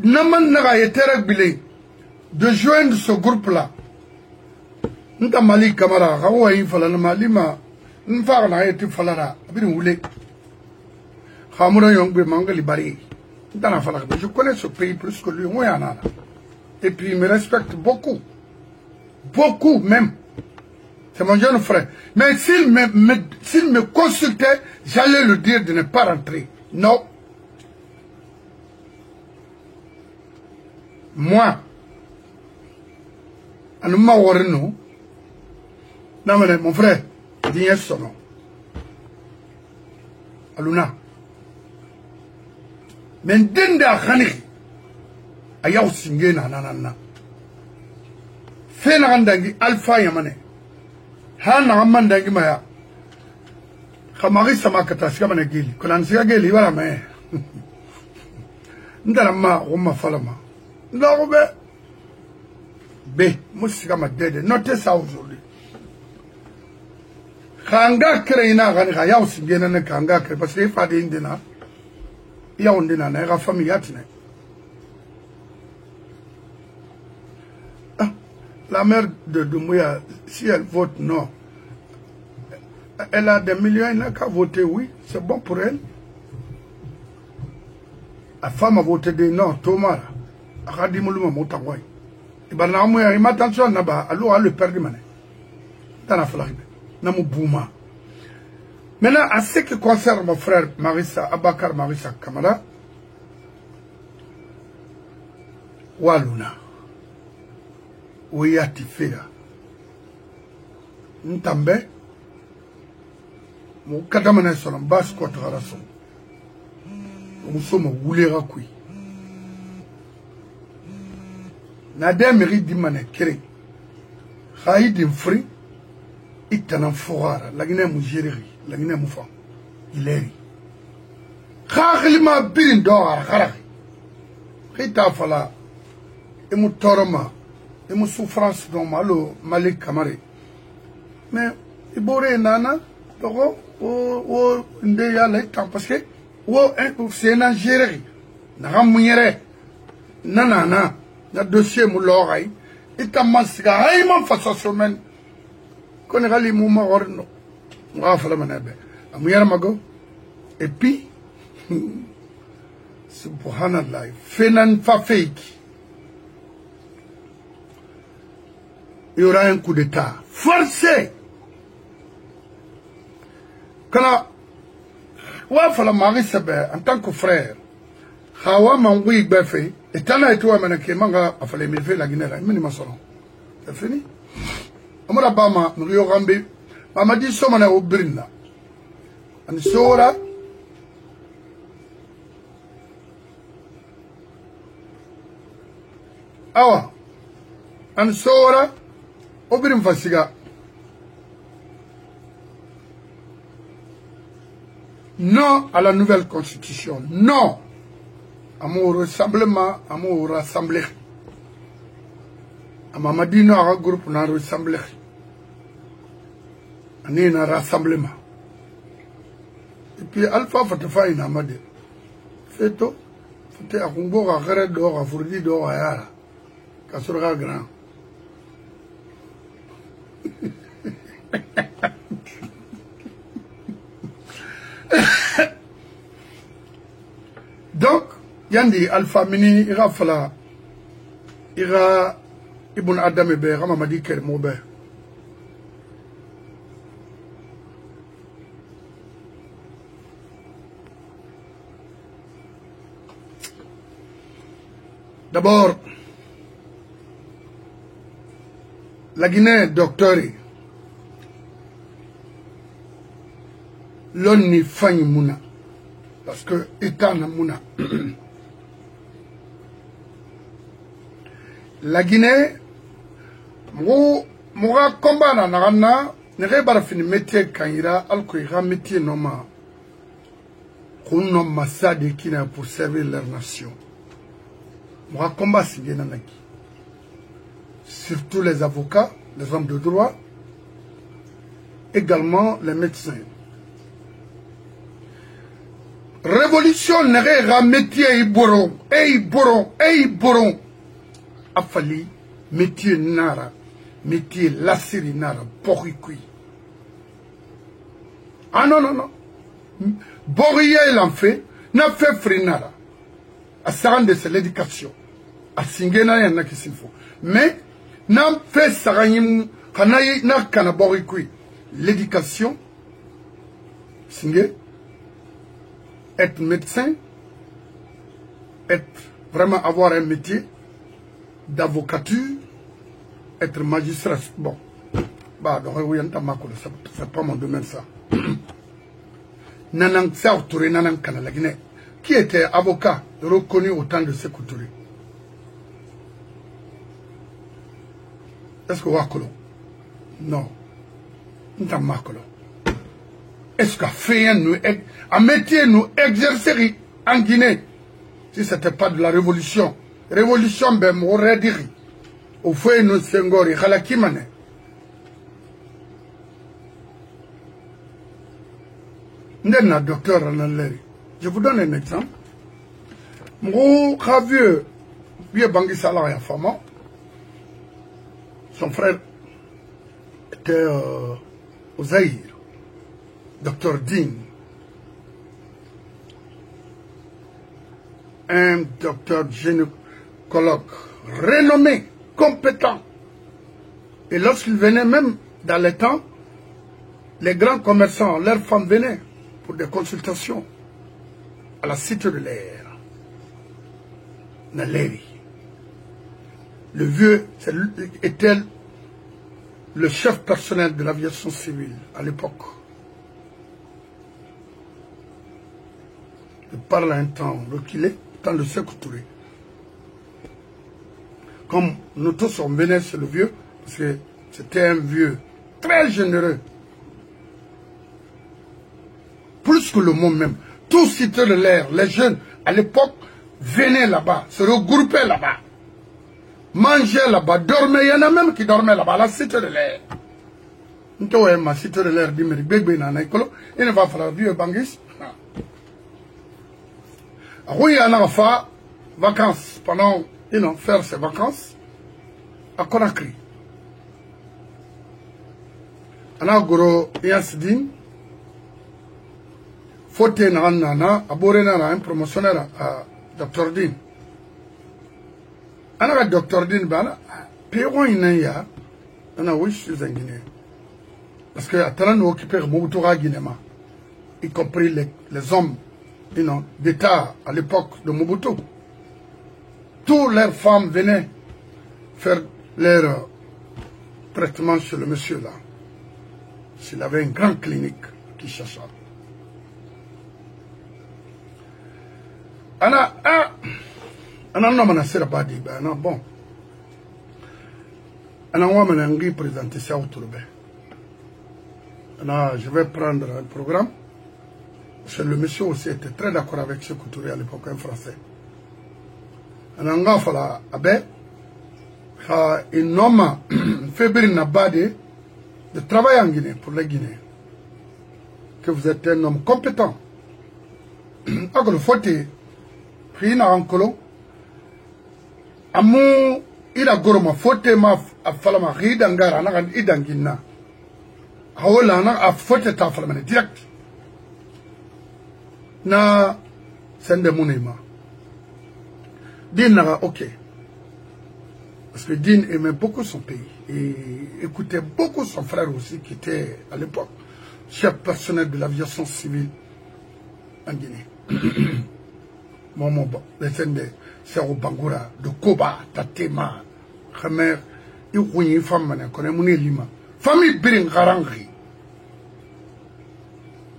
Naman n'a été réglé de joindre ce groupe-là. Nta Mali Kamara, Rawa Infala, Malima, Nfara été Falara, Binoulé. Hamura Yongbe Mangali Bari. Je connais ce pays plus que lui, moi, et puis il me respecte beaucoup. Beaucoup même. C'est mon jeune frère. Mais s'il me consultait, j'allais lui dire de ne pas rentrer. Non. Moi, Anouma Wareno, non, mais mon frère, dis son nom. Aluna. Mais Denda Khani, Ayaw Singena Nanana. Fenandangi Alpha Yamane. Hana Amandangi Maya. Kamari Samakata Siamane Gili. Kolansia Gili, voilà, mais. Ndalama, Roma Falama. Non, mais. B, Moussama Dede. Notez ça aujourd'hui. Kanga Kreina, Yaw Singena Kanga, parce qu'il faut des Indina. Il y a une famille. La mère de Doumbouya, si elle vote non, elle a des millions, elle n'a qu'à voter oui, c'est bon pour elle. La femme a voté des non, Thomas, Radimoulou Moutawai. Il m'a attention, alors elle le perd. Dans la flamme, Namou Bouma. Maintenant, à ce qui concerne mon frère Marissa, Abakar Marissa Kamara, Waluna, Oyati Fera, Ntambe, Moukadamane son basse contre Rasson, Moussomo Woulera Kui, Nade mérite d'imane Kere, Haïd Mfri, Itanan Forara, la Guinée Mougérie. La Guinée Moufa, il est. Khalima bin d'or, Harari. Rita Fala, et mon toroma, et mon souffrance dans Malo, Malik Kamari. Mais, il bourre nana, ou ndeya l'état, parce que, c'est un Algérie. N'a mouillère, nanana, n'a dossier mouloraï, et ta masga, aïman face à semaine. Qu'on est allé mouma orno. Et puis, subhanallah, Fenan fa fake. Il y aura un coup d'État forcé. Quand la Marissa en tant que frère, Hawa Mangoui Beffé, et Tana et toi, Manake Manga, a fallu me faire la Guinée, minimum son. c'est fini. Amara Bama, Rio Rambe, Mama dit Somana au Brina. And Sora. Awa. And Sora. Obrim Fasiga. Non à la nouvelle constitution. Non à mon rassemblement, à mon rassemblé. À Mamadino, à un groupe, n'a rassemblé. À un rassemblement. Et puis, Alpha Fatafa, il n'a pas dit. Fais tout. Fais à Kumbo, à Khere d'or, à Fourdi d'or, à Yara. Kassura grand. Donc, Yandi Alpha Mini, ira fala, ira Ibn Adam ebe, Ramamadi Kermobe. D'abord, la Guinée, docteur, l'on n'y fagne mouna. Parce que état na mouna. La Guinée, moura combat na narana, nere bara fini métier kanira, alko ira métier noma. Qu'on nomme massa de Kina pour servir leur nation. Moura combat si bien nanaki. Surtout les avocats, les hommes de droit, également les médecins. Révolution n'est métier iboron, iboron. Afali, métier nara, métier lassiri nara, porikui. Ah non. Boria il en fait, n'a fait frinara. À sarande c'est l'éducation. À singena y'en a qui s'il faut. Mais, n'a fait saranyim, kanayi n'a kana borikui. L'éducation, singé. Être médecin, être vraiment avoir un métier d'avocature, être magistrat. Bon, bah, c'est pas mon domaine ça. Nanang Sao Touré, Nanang Kana, Guinée, qui était avocat reconnu au temps de Sékou Touré. Est-ce que Wakolo? Non. Ntamakolo. Est-ce qu'à faire un métier nous exercer en Guinée si ce n'était pas de la révolution? Révolution, ben, m'aurait dit. Au feu, nous sengori, halakimane. N'en docteur Ranalleri. Je vous donne un exemple. Mon vieux Bangui Salah et Fama, son frère était au Zaïre. Dr Dean, un docteur gynécologue renommé, compétent. Et lorsqu'il venait même dans les temps, les grands commerçants, leurs femmes venaient pour des consultations à la Cité de l'air. Naleri. Le vieux était le chef personnel de l'aviation civile à l'époque. Il parle à un temps reculé, temps de Sékou Touré. Comme nous tous on venait sur le vieux, parce que c'était un vieux très généreux. Plus que le monde même. Tout Cité de l'air, les jeunes à l'époque venaient là-bas, se regroupaient là-bas, mangeaient là-bas, dormaient. Il y en a même qui dormaient là-bas, à la Cité de l'air. Ma Cité de l'air, il ne va falloir vieux Bangis. Oui, on a fait vacances pendant, faire ses vacances à Conakry. On a gros Yasidine, Fote Nana, Aborena, un promotionnaire à Dr Dean. On a Dr Dean, Péron Inaya, on a oui, je suis un Guinéen. Parce que, à nous occuper Mobutura Guinéma, y compris les hommes d'État à l'époque de Mobutu. Toutes leurs femmes venaient faire leur traitement chez le monsieur là. S'il avait une grande clinique qui cherchait. Ana non manasera badi ana bon. Ana wa manangi présenter ça autour de. Ana je vais prendre un programme. Parce que le monsieur aussi était très d'accord avec ce Couturé à l'époque, un français. Ana nga fala abe ha un homme fébrile n'a pas de travail en Guinée pour les Guinéens. Que vous êtes un homme compétent. Alors le faut Rina Ankolo Amu ila goroma fote ma afalama ridangara nagan idangina hawala na afote ta falama direct na sende munema Din naga ok parce que Din aimait beaucoup son pays et écoutait beaucoup son frère aussi qui était à l'époque chef personnel de l'aviation civile en Guinée. Momo les sende Serou Bangoura de Koba Tatema Khamer Iouini femme connaît mon lima famille Birin Garangri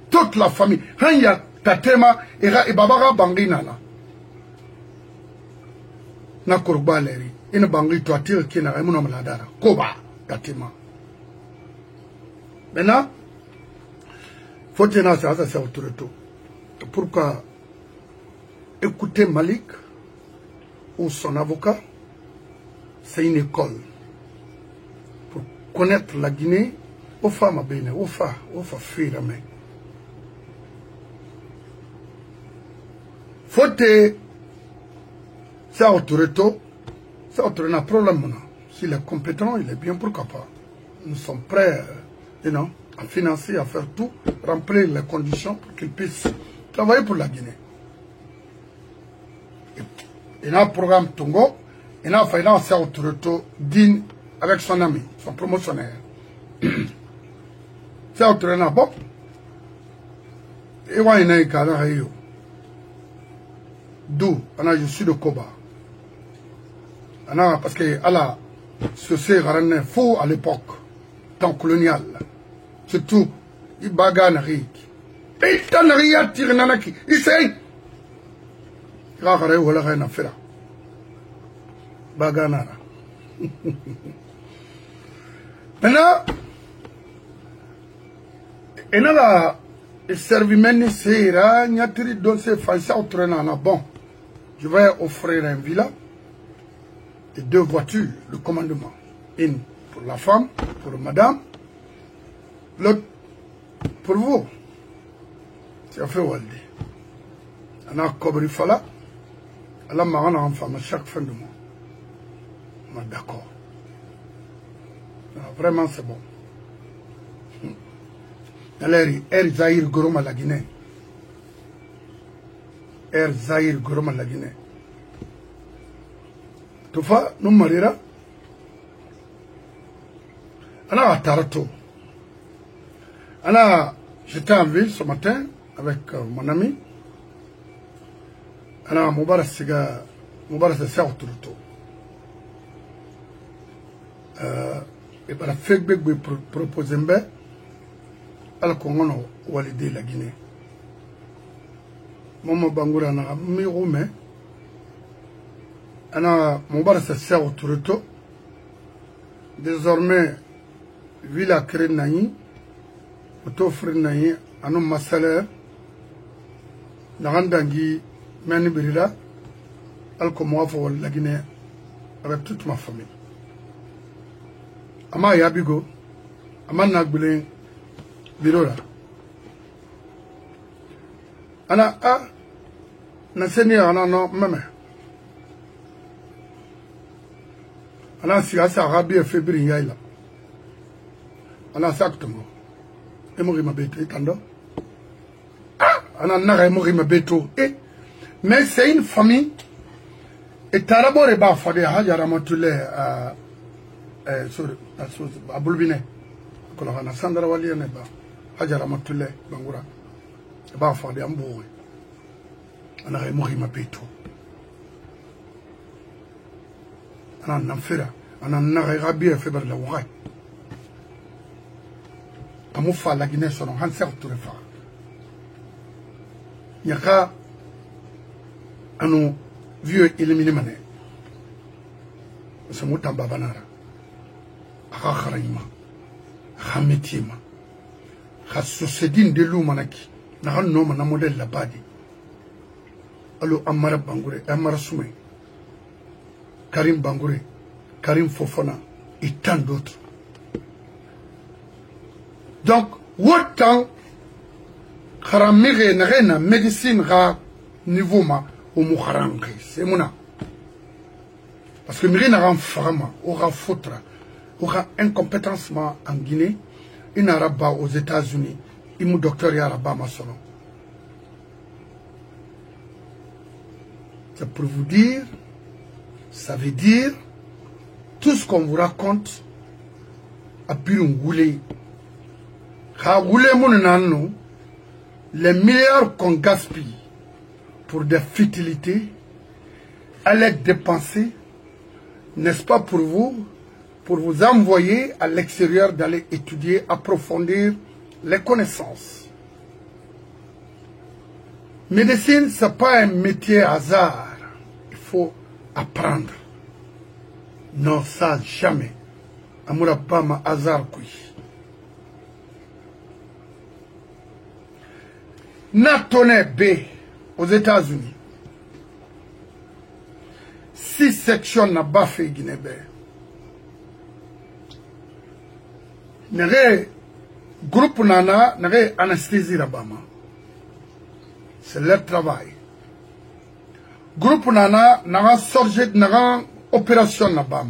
toute la famille Hanya Tatema et Babara Bangina na Korba Leri ina Bangri toiture qui n'a rien Ladara Koba Tatema maintenant faut tenir ça c'est autour de tout pourquoi écoutez Malik ou son avocat, c'est une école pour connaître la Guinée aux femmes à Bénin, aux femmes fuir la main. Faut-il ça autoréto, ça autoréto un problème. S'il est compétent, il est bien, pourquoi pas. Nous sommes prêts à financer, à faire tout, remplir les conditions pour qu'il puisse travailler pour la Guinée. Il a un programme Tongo, il a fait un autoréto Din avec son ami, son promotionnaire. C'est autoréto bon. Et ouais, il y a un cas d'où je suis de Koba. Parce que Allah, c'est faux à l'époque, temps colonial. Surtout, il bagane Rik. Et il n'a rien tiré nanaki. Il sait. Ragare wala rien à faire. Baganara. Maintenant, et là, il servit même c'est là, n'y a pas de ces français au traînant. Bon, je vais offrir un villa et 2 voitures, le commandement. Une pour la femme, pour madame, l'autre pour vous. C'est fait Waldi. On a Kobri Fala. Allah m'a rendu en femme à chaque fin de mois. D'accord. Vraiment, c'est bon. Er Zahir Gorom à la Guinée. Er Zahir Gorom à la Guinée. Toufa, nous marira. On a Tarato. J'étais en ville ce matin avec mon ami. أنا مبارس ساعة تلتو يبقى فيك بيك بروبوزين بي الكونغونو والدي la Guinée ماما بانغورا أنا ميغومي أنا مبارس ساعة تلتو désormais villa créé naï autoffre naï أنا ما salaire نغندانجي Mani Birila, Alcomoafo, la Guinée, avec toute ma famille. Ama Yabigo, Ama Nagbulin, Birola. Ana A, Naseni Ana no Meme. Ana Siasa Arabi et Fébri Yaila. Ana Saktongo. Et Morima Beto, et Tando. Ana Nara Morima Beto, et. Mais c'est une famille. Et Tarabore ba fade Hajara Matule à Boulbine. Kolana Sandra Waliane ba Hajara Matule Bangura. Ba fade Amboui. Ana Mohima Beto. Ana Namfera. Ana Nara Rabi et Feber la Wai. amufa la Guinée sono hanser turefa nyaka anu vieux éliminé mané c'est mutan babanara aka kharayma khametima kha société de lou manaki na no mana modèle la badi allo amara bangouré amara soumé Karim Bangouré Karim Fofana et tant d'autres. Donc, autant Kharamire n'a médecine ra niveau ma au Mouharangri, c'est mon. Parce que Miri n'a fama, aura foutra, aura incompétence en Guinée, il arabe aux États-Unis, il mou docteur Yaraba Masolo. C'est pour vous dire, ça veut dire, tout ce qu'on vous raconte, a pu nous rouler. Les milliards qu'on gaspille pour des futilités, allez être dépensés, n'est-ce pas pour vous envoyer à l'extérieur d'aller étudier, approfondir les connaissances. Médecine, ce n'est pas un métier hasard. Il faut apprendre. Non, ça, jamais. Amoura pas ma hasard, oui. Natone B aux États-Unis. 6 sections n'a pas fait Guinée. Nere groupe nana, nere anesthésie là-bas. C'est leur travail. Groupe nana, nara sorge, nara opération là-bas.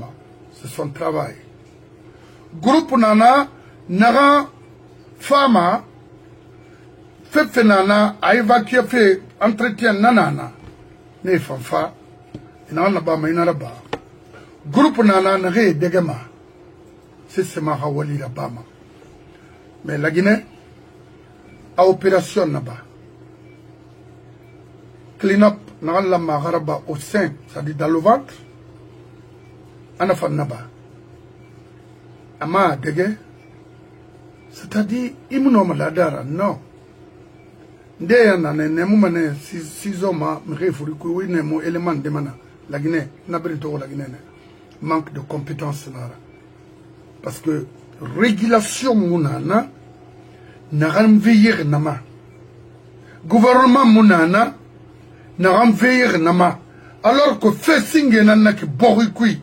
C'est son travail. Groupe nana, nara fama. Fait nana a évacué fait entretien nanana ne fanfa ina na ba mai na ba groupe nana na re degema c'est ma hawali la bama mais la Guinée a opération na ba clean up na la maghraba au sein ça dit dans le ventre ana fa na ba ama dege c'est-à-dire immuno maladara non. Ndé na ne mu mané 6 hommes me furi ko wi ne mo élément de mana la Guinée na brito la Guinée manque de compétences là parce que régulation munana na ram veiller nama gouvernement munana na ram veiller nama alors que fait singe na ki bori kui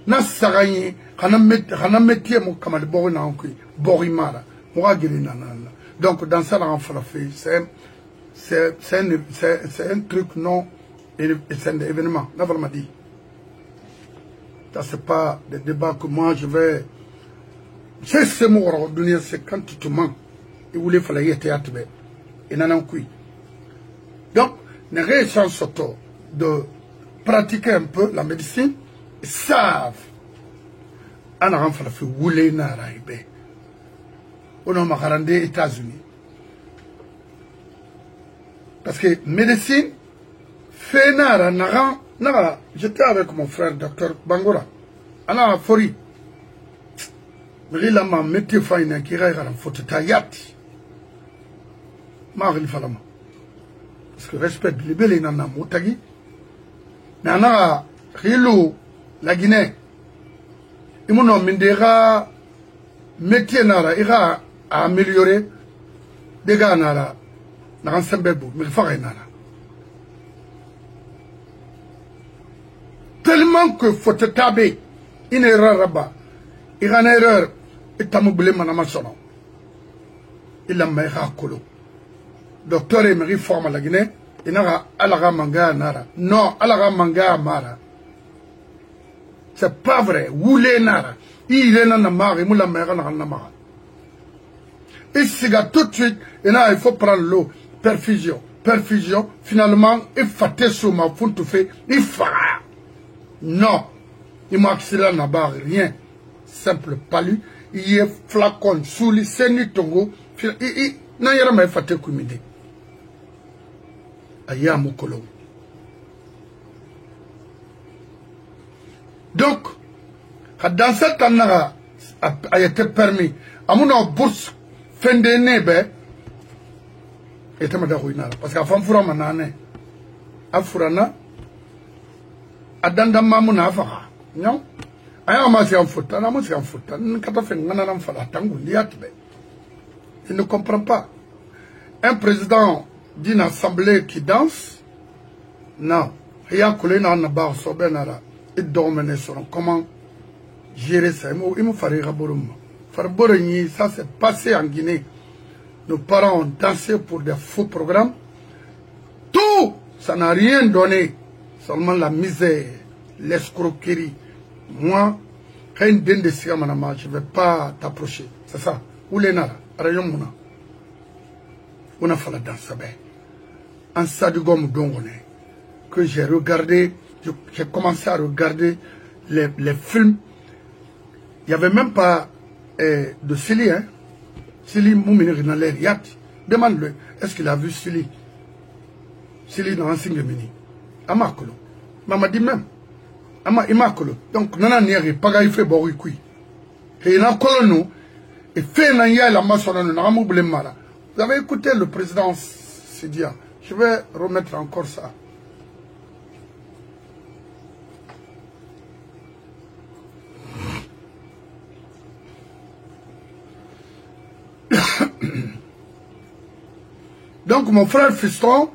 na sagayi kana métier mo kamal bori na kui bori mara mo ga giri na. Donc, dans ça, c'est un truc non, c'est un événement. Naval m'a dit. Ça, c'est pas des débats que moi, je vais. C'est ce mot, c'est quand tu te mens. Il voulait faire le théâtre, il n'en a plus. Donc, les gens sont de pratiquer un peu la médecine, ils savent. On a fait rouler na raïbe. On a marrandé aux États-Unis. Parce que médecine, fait nara, j'étais avec mon frère, docteur Bangora. Ana fori. Rila ma métier faina qui raya la faute tayati. Ma rili falama. Parce que respect de libellé nana motagi. Mais ana rilo la Guinée. Imono mindera métier nara ira à améliorer des gars nara n'a sembebo mais faire nara tellement que faut te taber une erreur là-bas ira une erreur et tamoubler manama sono il a meilleur colo docteur et Marie forme la Guinée il n'a alaga manga nara non alaga manga mara c'est pas vrai woulé nara il est dans la mare et moula meilleur dans la mare. Et c'est tout de suite, et là il faut prendre l'eau, perfusion, finalement, il faut sur ma faute tout fait, il faut. Non, il m'a accéléré la barre, rien, simple palu, il y a flacon, sous les scènes tongo, il n'a rien à faire kumide. Aya mokolo. Donc, dans cette année, a été permis amuna bourse fin d'année be etamada ruina parce que afam fura manane afurana adanda mamuna afa non aya ma si en foot na mo si en foot kata fe ngana nam fala tangu liatbe il ne comprend pas un président d'une assemblée qui danse non il y a colena na ba so benara et dominer sur comment gérer ça. Il me fallait raborum. Ça s'est passé en Guinée. Nos parents ont dansé pour des faux programmes. Tout, ça n'a rien donné. Seulement la misère, l'escroquerie. Moi, je ne vais pas t'approcher. C'est ça. Où les nara, rayon mouna. On a fallu danser. En Sadigom Dongone, que j'ai regardé, j'ai commencé à regarder les films. Il n'y avait même pas de Sili, hein. Sili Moumini Rinalé Yat. Demande-le, est-ce qu'il a vu Sili? Sili dans un signe mini. Amakolo. Maman dit même. Ama Imakolo. Donc, nana nieri, paga ife bori kui. Et il a colonou. Et fait nanya la maçonnerie, n'a pas oublié mara. Vous avez écouté le président Sidia. Je vais remettre encore ça. Donc mon frère fiston,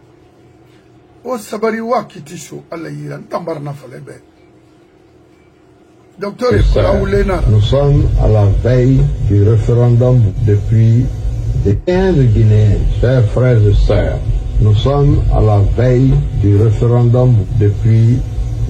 au Sabariwa Kitisho, Allah Yiran, Tambarna Falebe. Docteur, nous sommes à la veille du référendum depuis des 15 Guinéens, chers frères et sœurs. Nous sommes à la veille du référendum depuis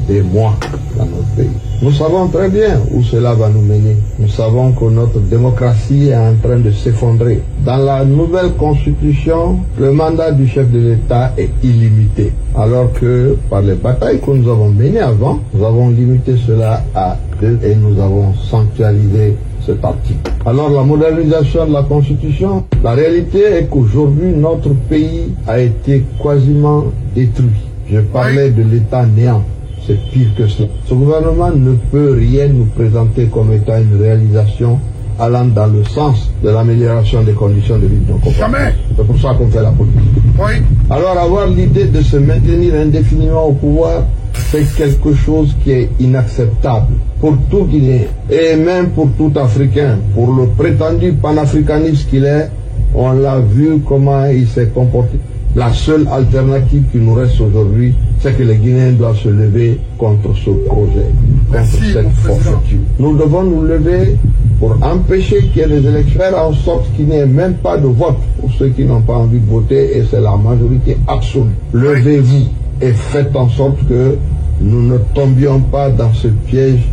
des mois dans notre pays. Nous savons très bien où cela va nous mener. Nous savons que notre démocratie est en train de s'effondrer. Dans la nouvelle constitution, le mandat du chef de l'État est illimité. Alors que par les batailles que nous avons menées avant, nous avons limité cela à 2 et nous avons sanctuarisé cet article. Alors la modernisation de la constitution, la réalité est qu'aujourd'hui notre pays a été quasiment détruit. Je parlais de l'État néant. C'est pire que cela. Ce gouvernement ne peut rien nous présenter comme étant une réalisation allant dans le sens de l'amélioration des conditions de vie de nos compatriotes. C'est pour ça qu'on fait la politique. Oui. Alors avoir l'idée de se maintenir indéfiniment au pouvoir, c'est quelque chose qui est inacceptable pour tout Guinéen et même pour tout Africain. Pour le prétendu panafricaniste qu'il est, on l'a vu comment il s'est comporté. La seule alternative qui nous reste aujourd'hui, c'est que les Guinéens doivent se lever contre ce projet, contre cette forfaiture. Nous devons nous lever pour empêcher qu'il y ait des élections, faire en sorte qu'il n'y ait même pas de vote pour ceux qui n'ont pas envie de voter, et c'est la majorité absolue. Levez-vous et faites en sorte que nous ne tombions pas dans ce piège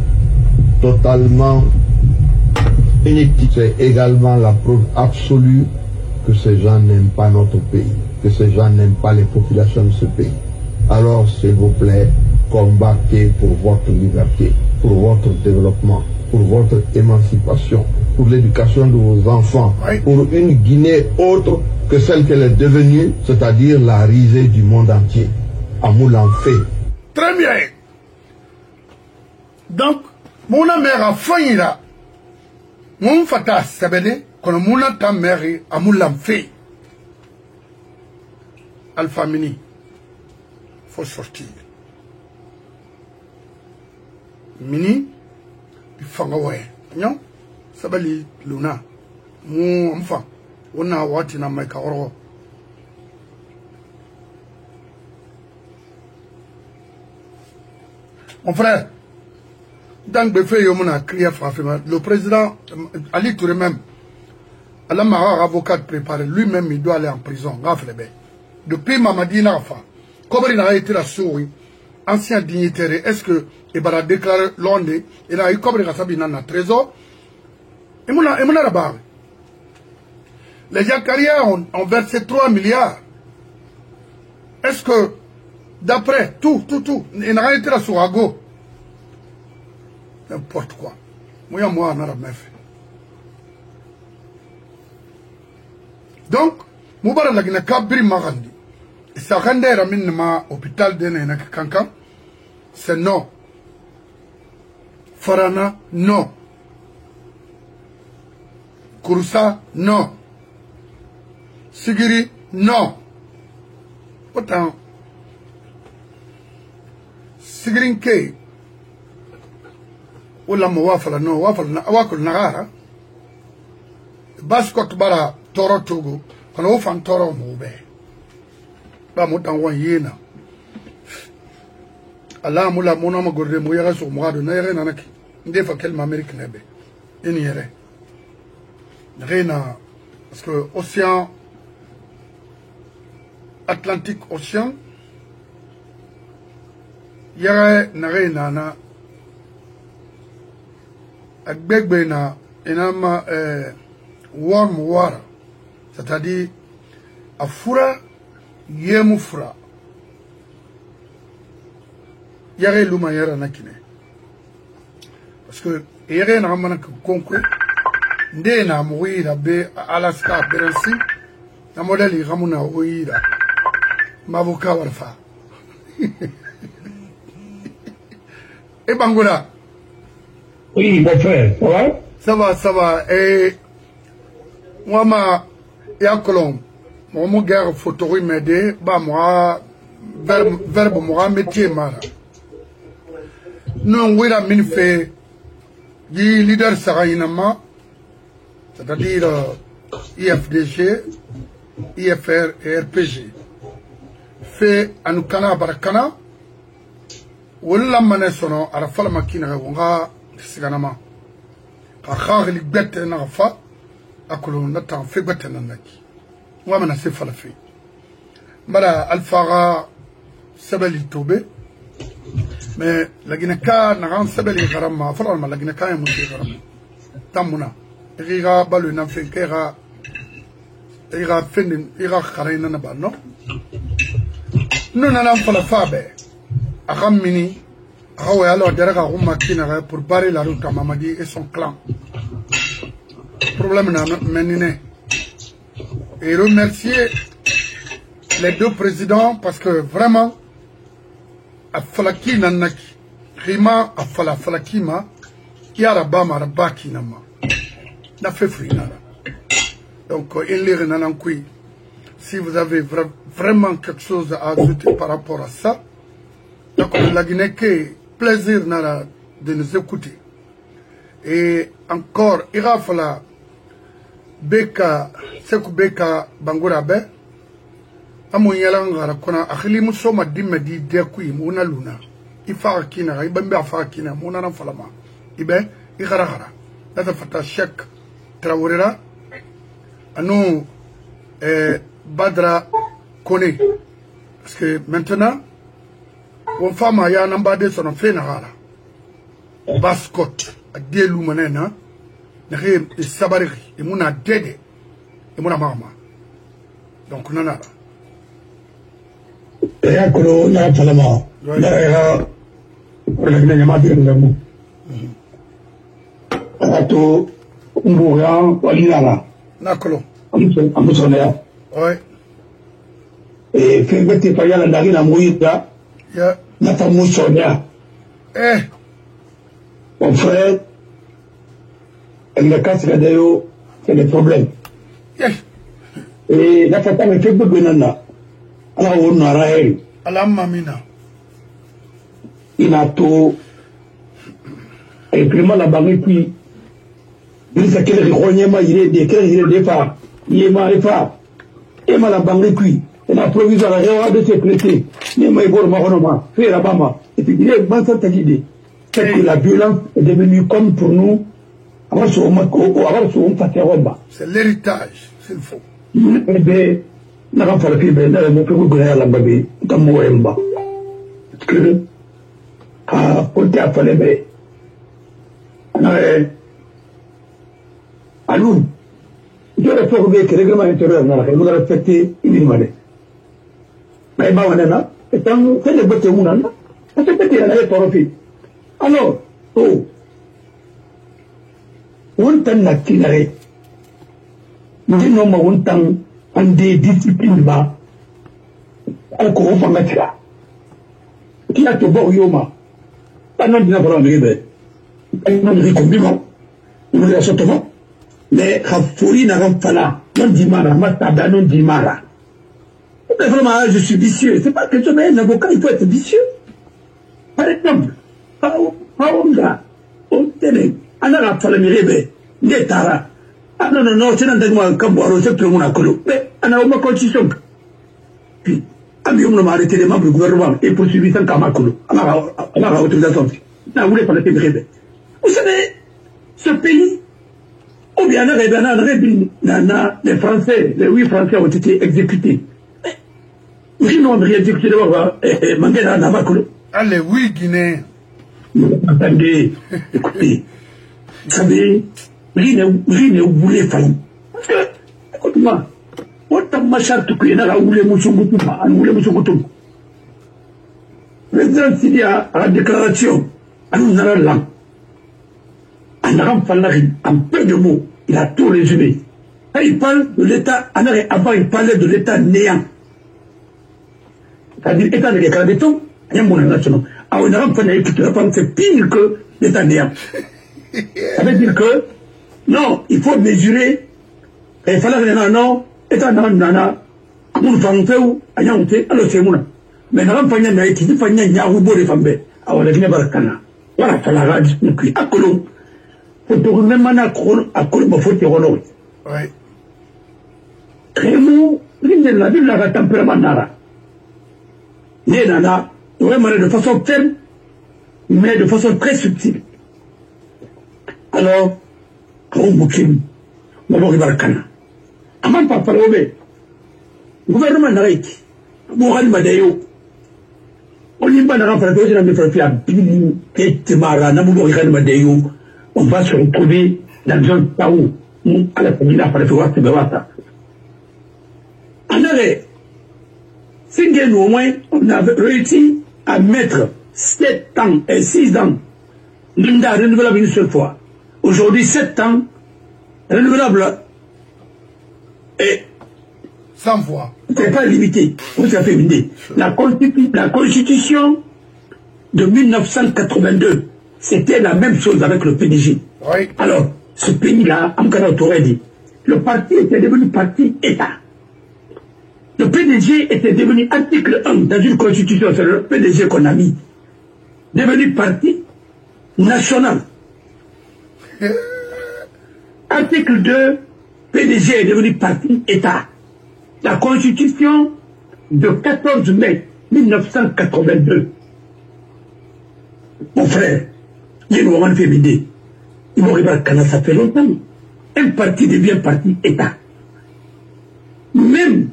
totalement inédit. C'est également la preuve absolue que ces gens n'aiment pas notre pays, que ces gens n'aiment pas les populations de ce pays. Alors, s'il vous plaît, combattez pour votre liberté, pour votre développement, pour votre émancipation, pour l'éducation de vos enfants, pour une Guinée autre que celle qu'elle est devenue, c'est-à-dire la risée du monde entier. Amoul en fait. Très bien. Donc, mon mère a failli là. Mon fata sabene, quand mon ta mère a moulan fait. Alpha Mini, faut sortir. Mini, il faut envoyer. Non, ça va aller Luna. Mon enfant, on a watté na meka oro. Mon frère, dans le fait, le président Ali Touré même, Allah m'a avocat préparé, lui-même il doit aller en prison. Depuis Mamadi Nafa, comme il a été la souris, ancien dignitaire, est-ce que il a déclaré Londres, il a eu comme il a sabi dans le trésor, et mon arabe. Les Jacariens ont versé 3 milliards. Est-ce que, d'après tout, il n'a été la sourago? N'importe quoi. Moi, en arabe, donc, Moubarak la Guinée Kabri Magandi. Et ça rende Ramin ma hôpital de Kankan. C'est non. Farana, non. Kouroussa, non. Sigiri, non. Autant, Sigirinke, ou la mouafala, non, wafal nagara, baskot bara toro togo, quand on fait toro moube. Ba moutan wan yena. Allah moula monama gorde mouyara sur moi de naire nanaki. Ndefa kel m'Amérique nebe. Iniere. Rien parce que océan Atlantique océan yare nare nana agbegbe na enama warm water, c'est-à-dire afura yemu fura yare luma yare nakine parce que yare na mana konko nde na muira be Alaska berensi na modeli ramuna oira mavoka warfa et Bangola. Oui, mon frère, ça va? Ça va. Et moi, il y a Colombe. Mon gars, photo, il m'a dit, bah, moi, verbe, moi, métier, mara. Nous, on a mis fait, du leader Sarayinama, c'est-à-dire IFDG, IFR et RPG. Fait Anoukana Barakana, wala mané sono ara fala makina wonga siganama ka khagli bette na fa akulu nata fe bette na naki wa mana se fala fe mara alfaga sabali tobe mais lagina ka na ran sabali garama fala ma lagina ka mu garama tamuna riga balu na fe kera riga fenin riga kharina na ba no nona fala fabe Aramini, Raoui alors derrière Roumakina pour barrer la route à Mamadi et son clan. Problème n'a mené. Et remercier les deux présidents parce que vraiment, à Falaki Nanaki, Rima à Falakima, Yarabama Rabaki Nama. N'a fait frinara. Donc, il est Nanankoui. Si vous avez vraiment quelque chose à ajouter par rapport à ça, donc, la Guinée, plaisir de nous écouter. Et encore, il va falloir Beka, Sekou Beka Bangourabe, Amou Yalangara, Kona, Akhili Moussoma Dimedi, Dekui, Mouna Luna, Ifarakina, Ibembe Afarakina, Mouna Falama, Ibe, Ikarahara, Nata Fata Chek Traorera, Anou Badra Kone. Parce que maintenant, on femme a un ambassadeur sur un fait nara. Bascot, a deux lumanena, n'ré et sabari, et mon a dédé, et mon a mama. Donc, on en a. Et à Kolo, on a Talama. Là, pour la Guinée, il y a un Ato, Mbouran, Walinara. Nakolo. Amoussonea. Oui. Et fait bête par yala narina mouïda. La fameuse Sonia. Mon frère, elle n'a qu'à se regarder, c'est le problème. Et la fata me fait beaucoup de nana. Alors on a raé. Allah mamina. Il a tout. Et puis moi la banque puis. Il s'est qu'elle reconnaît il est des femmes. Il est mal pas. Et moi la banque puis. Et la provisoire a de sécurité. Mais moi, il la Bama. Et puis, il est bon, ça idée. C'est que la violence est devenue comme pour nous. C'est l'héritage, c'est le faux. Eh bien, n'a pas fallu que mon père vous la babé, comme moi, parce que, à côté à Falébé, à nous, je réfère que le règlement intérieur, nous respecter inutilement. Mais bah on est là, et tant que les bottes on a là, ça se peut qu'il y a pas refait. Alors, oh, on t'en a tiré. Nous n'avons pas on t'en en des disciplines bas. Encore on va mettre là. Qui a tout beau yoma? Pas non d'une parole de bébé. On a dit combien? On a dit à ce moment. mais Khafuri n'a pas là, non dimara, Matada non dimara. Vraiment, je suis vicieux. C'est pas que tu es un avocat, il faut être vicieux. Par exemple, Paonga, Otene, Anara Falamirebe, Netara. Ah non, non, non, c'est un dégât comme Boiro, c'est tout le monde à Colo. Mais, on a une constitution. Puis, Abium m'a arrêté les membres du gouvernement et poursuivi sans Kamakolo. On a autorisation. On voulait pas le Tébrébé. Vous savez, ce pays, ou bien les Français, les 8 Français ont été exécutés. Ils n'ont rien exécuté d'abord, Mangena Namakolo. Ah, les 8 Guinéens. Attendez, écoutez, vous savez, rien ne voulait faillir. Parce que, écoute-moi, autant ma charte que y en a voulu Moussougoutouba, on voulait Moussougoutouba. Le président Sidi a la déclaration, à nous en allant. En Aram Falari, en peu de mots, il a tout résumé. Quand il parle de l'État, avant il parlait de l'État néant. C'est-à-dire l'État de l'éclat de tout, il y a un bon national. Alors, on a rempli c'est pire que l'État néant. Ça veut dire que, non, il faut mesurer, et il fallait que non, État nana, mon fanfeu, à Yanté, alors c'est mon. Mais n'a pas n'a été dit, pas n'a pas de femmes. Alors, la Guinée Barcana. Voilà, ça la rage, nous qui, à Colomb. Faut tourner maintenant à Colomb, faut te relancer. Oui. Très mou, l'île de la ville, la tempérament nara. Né nana, vraiment de façon ferme, mais de façon très subtile. Alors, quand on bouquine, on va voir Barcana. Aman pas parler, gouvernement n'arrête. Mourad Madayo. On n'y va pas faire de la métropole. Bini, Ketemara, Namourad Madayo. On va se retrouver dans un chaos. À la famille, après le voir, c'est Bewata. En arrêt, c'est au moins, on a réussi à mettre 7 ans et 6 ans. Linda renouvelable une seule fois. Aujourd'hui, 7 ans, renouvelable. Et 100 fois. C'est pas limité. Vous avez une idée. La constitution de 1982, c'était la même chose avec le PDG. Oui. Alors, ce pays-là, Amkana aurait dit, le parti était devenu parti État. Le PDG était devenu article 1 dans une constitution, c'est le PDG qu'on a mis, devenu parti national. Article 2, PDG est devenu parti État. La constitution de 14 mai 1982. Mon frère, il y a une woman féminine. Il m'aurait pas Kana, ça fait longtemps. Un parti devient parti État. Même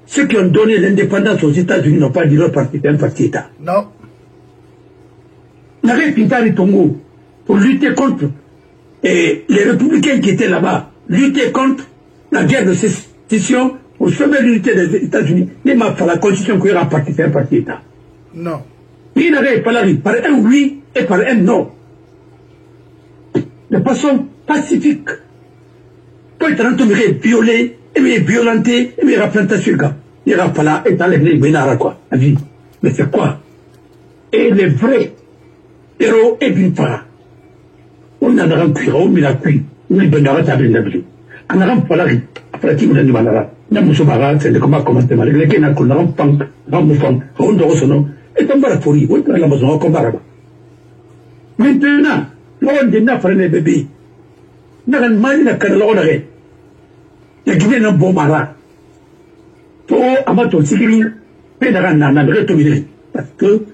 ceux qui ont donné l'indépendance aux États-Unis n'ont pas dit leur parti c'est un parti État. Non. N'avait Pintari Tongo pour lutter contre et les républicains qui étaient là-bas, lutter contre la guerre de sécession au sommet de l'unité des États-Unis. Il m'a fait la constitution qu'il y aura un parti, c'est un parti État. Non. Il n'avait pas la vie par un oui et par un non. De façon pacifique. Quand il est violé, il est violenté, il est replanté sur le gars. Il n'y aura pas là, et dans les bénards, quoi, la vie. Mais c'est quoi? Et les vrais héros et Binfara. On a un cuir, on a un cuir, on a un bénard, on a un bénard. On a un palari, après qui on a un malade. On a un moussoubarat, c'est de comment commenter mal. Les gens qui ont un punk, un moufang, on doit son et on va la folie, on va la maison, on combat là-bas. Maintenant, l'on dit n'a pas les bébés. N'a pas mal n'a qu'à l'honorer. Il y a qui vient un bon marat. Pour amateur sécurité, parce que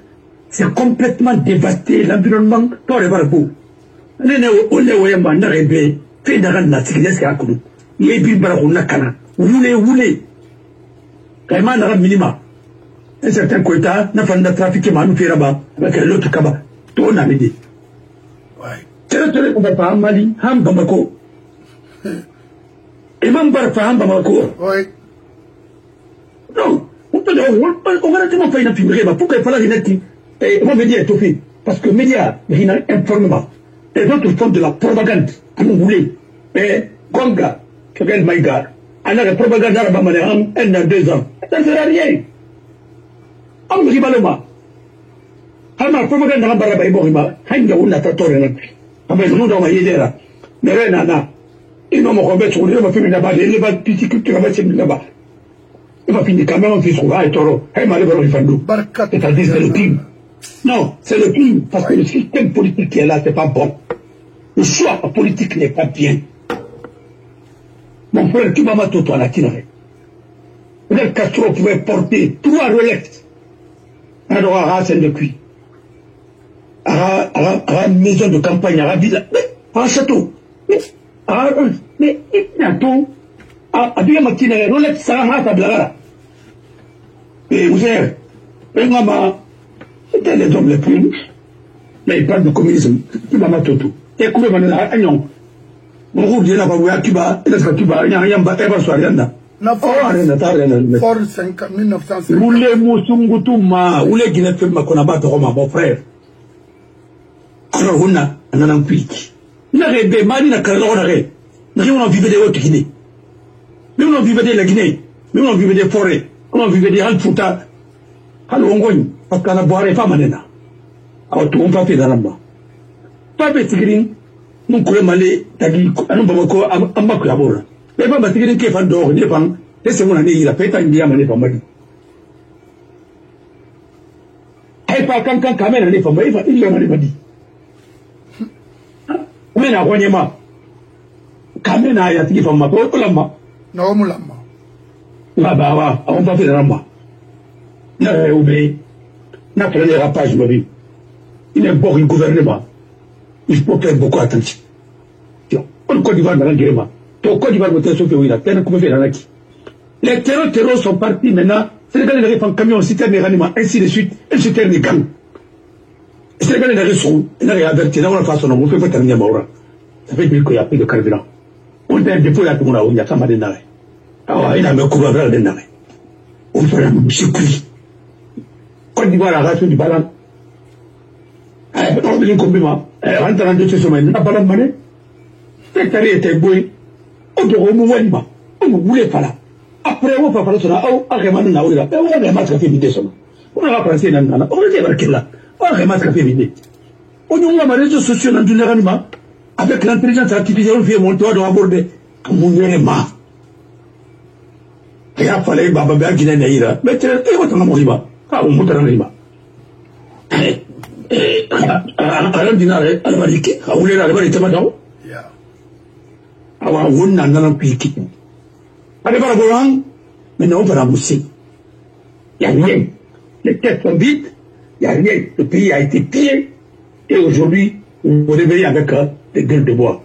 c'est complètement dévasté l'environnement pour les barbeaux. On est au Yamba, n'arrêtez, fait d'arrêter la sécurité à Koulou. Il y a une barre, on a cana. Vous voulez. Vraiment, n'arrête minima. Un certain quota n'a pas de trafic qui m'a nous fait là-bas, avec l'autre kaba. Tout on a mis. C'est le qu'on va pas en Mali, Ham Bamako. Et même Barfa Ham Bamako. Oui. Non, on va dire faire une film, pourquoi il faut la rinette? Et moi, média est fait. Parce que média, il y a informement. Les autres font de la propagande, à nous voulez. Mais, Gonga, Kagel Maïgar, on a la propagande arabe, elle a 2 ans. Ça ne sert à rien. On me dit malheureusement. On a la propagande arabe, on a fait torrent. On a fait nous dans ma yédera. mais nana il m'a montré sur le m'a fait là-bas il va petit que tu vas mettre là-bas il va finir quand même fils on va être toro hey mal le fandu c'est-à-dire c'est le crime non c'est le crime parce que le système politique qui est là c'est pas bon le choix politique n'est pas bien mon frère tu m'as maté toi la tinare Fidel Castro pouvait porter 3 Rolex alors à scène de cuit à la maison de campagne à la ville à château mais bientôt à bien matinée Rolex ça m'a ta blague et vous savez c'était les hommes les plus riches mais ils parlent de communisme tu m'as maté tout et comment on a agnon mon groupe de la Babouya Cuba et la Cuba il y a rien battu par soi rien Fort 1950. Vous les Moussungutuma, vous les Guinéens, mon frère. Alors, on a un quick. Nous avons des mali na Caloré. Nous avons vécu des hautes Guinée. Nous avons vécu de la Guinée. Nous avons vécu des forêts. Nous avons vécu des Alfouta. Alors, on gagne. Parce qu'on a boiré pas maintenant. Alors, tout le monde fait dans la main. Pas de tigrin. Nous coulons malé. Tagi, nous bamako, ambaku abora. Mais pas de tigrin qui est fan d'or, n'est pas. Et c'est mon année, il a fait un dia mané pas mal. Et pas quand caméra n'est pas mal, il y a mané pas dit. Mais n'a pas yéma. Caméra y a dit pas mal, oh lama. Non, moulama. Là-bas, on va faire la ramba. N'a oublié. N'a pas les rapages, ma vie. Il est bon, il gouvernement. Il faut faire beaucoup attention. On Côte d'Ivoire dans la guerre. Au Côte d'Ivoire, vous êtes sûr que oui, la terre, comment faire la qui. Les terreurs sont partis maintenant. Sénégalais les répandent camions, citernes les raniments, ainsi de suite. Et citernes les gangs. Sénégalais les réseaux, ils n'ont rien averti. Là, on a fait son nom, on fait terminer Maura. Ça fait dire qu'il y a plus de carburant. On a un dépôt là, tout le monde a oublié, ça m'a dénaré. Alors, il a mis couvert à dénaré. On fait un circuit. Côte d'Ivoire, la ration du ballon. On vient complètement. En train de se sommeiller, on a ballon mané. Le terrain était boué. On te remonte, on ne voulait pas là. Après, on va faire ça, on va remettre là, on va remettre fait midi. On va prendre là, on va débarquer là, on va remettre fait midi. On a les réseaux sociaux dans le raniment, avec l'intelligence artificielle, on fait monter, on doit aborder. On est marre. Et il fallait Baba Guinée Naïra. Mais tu es où ton amour? Ah, on monte dans le rima. À l'ordinaire, à la marique, à où les rivales étaient madame. Ah, on n'a pas pu quitter. Allez, par là, maintenant on va ramousser. Il n'y a rien. Les têtes sont vides, il n'y a rien. Le pays a été pillé. Et aujourd'hui, on vous réveille avec des gueules de bois.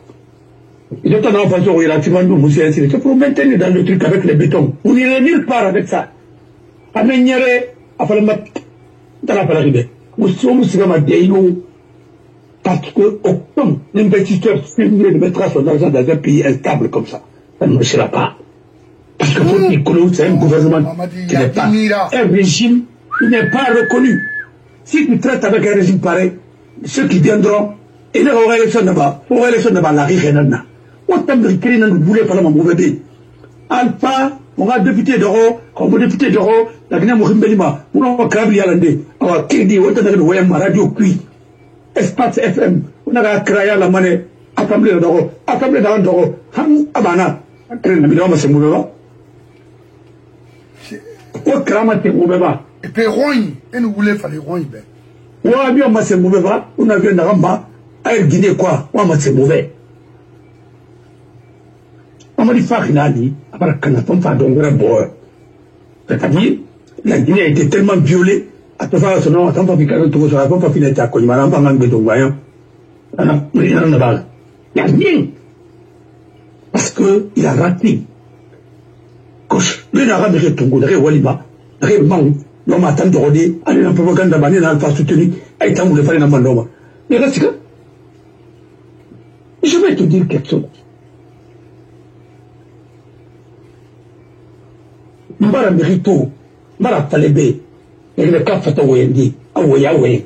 Ils ont tendance à faire relativement de monsieur ainsi. C'est pour maintenir dans le truc avec les bétons. On n'irait nulle part avec ça. À Ménière, à Falma, dans la Palaribé. Nous sommes sur ma déino. Parce qu'aucun investisseur sérieux ne mettra son argent dans un pays instable comme ça. Ça ne marchera pas. Parce que c'est un gouvernement qui n'est pas un régime qui n'est pas reconnu. Si tu traites avec un régime pareil, ceux qui viendront, et là, on va élection là-bas, la riche et nana. On t'a dit que nous voulons pas la mauvais. Alpha, on va député d'Oro, on va député d'Oro, la Guinée Mouhimbelima, on va créer Yalande, on va créer, on va créer ma radio cuit, Espace FM, on a créé la monnaie, assemblée d'Oro, Ham Abana, on c'est mouvement. O krama te mouvement. Et puis Roigny, et nous voulons faire les Roigny. On a vu un mouvement, on a vu un ramba, à Guinée quoi, on a c'est mauvais. On m'a dit Farinali, après qu'on a pas d'ongre bois. C'est-à-dire, la Guinée a été tellement violée, à tout faire son nom, à tant pas piquer tout ça, à pas finir ta cogne, à pas manquer de voyant. Il n'y a rien. Parce qu'il a raté. Lui n'a pas de Tongo, de Waliba, réellement, l'homme attend de rôder, aller dans la propagande d'Abani, n'a pas soutenu, et tant de faire un mandoma. Mais reste que. Je vais te dire quelque chose. Mbara Mérito, Mbara Falébé, et le cas Fata Wendi, Aoué.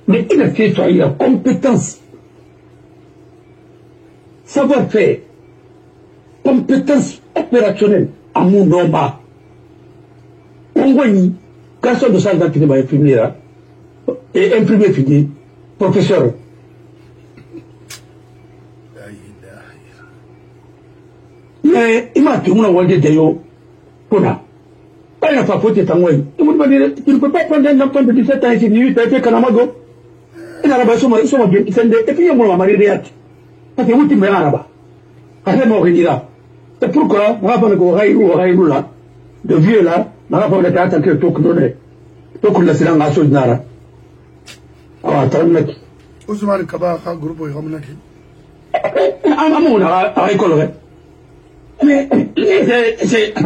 Mais il a fait sur la compétence, savoir-faire, compétence opérationnelle. À mon nom, on voit une personne de salle d'identité va imprimer là, et imprimer fini, professeur. Mais il m'a dit, on a envoyé des yo. Voilà. Il n'a pas fauté ta moelle. Tu ne peux pas prendre un enfant de 17 ans et 18 ans et puis Kanamago. Il a la base, ils sont bien. Et puis il y a mon mari réel. Parce que vous t'y mettez là-bas. Après, mon rédira. C'est pourquoi, on va pas le là, de vieux là, on va pas le théâtre que tout le monde. Tout le monde, c'est dans la chose nara. Ah, 30 mètres. Ousmane Kaba, un groupe, il ramène qui? Ah, mon, à l'école, mais c'est à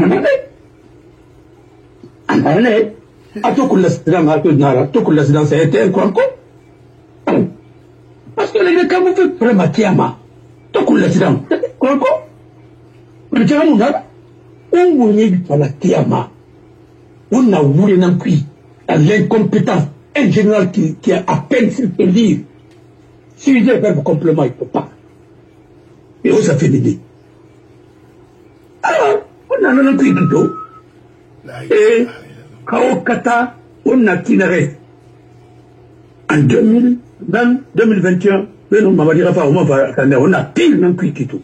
tout le monde, à tout le monde, c'est un quoi. Parce que les gars, vous faites vraiment tiama. Tout le monde, quoi. Le Tchadou, on vous dit par la tiama. On a voulu non plus à l'incompétence. Un général qui a à peine s'il peut dire. Si il veut faire un complément, il ne peut pas. Et on s'est fait l'idée. Alors, on a un prix plutôt. Et, Kaokata, on a tinéré. En 2021, on a pile un prix plutôt.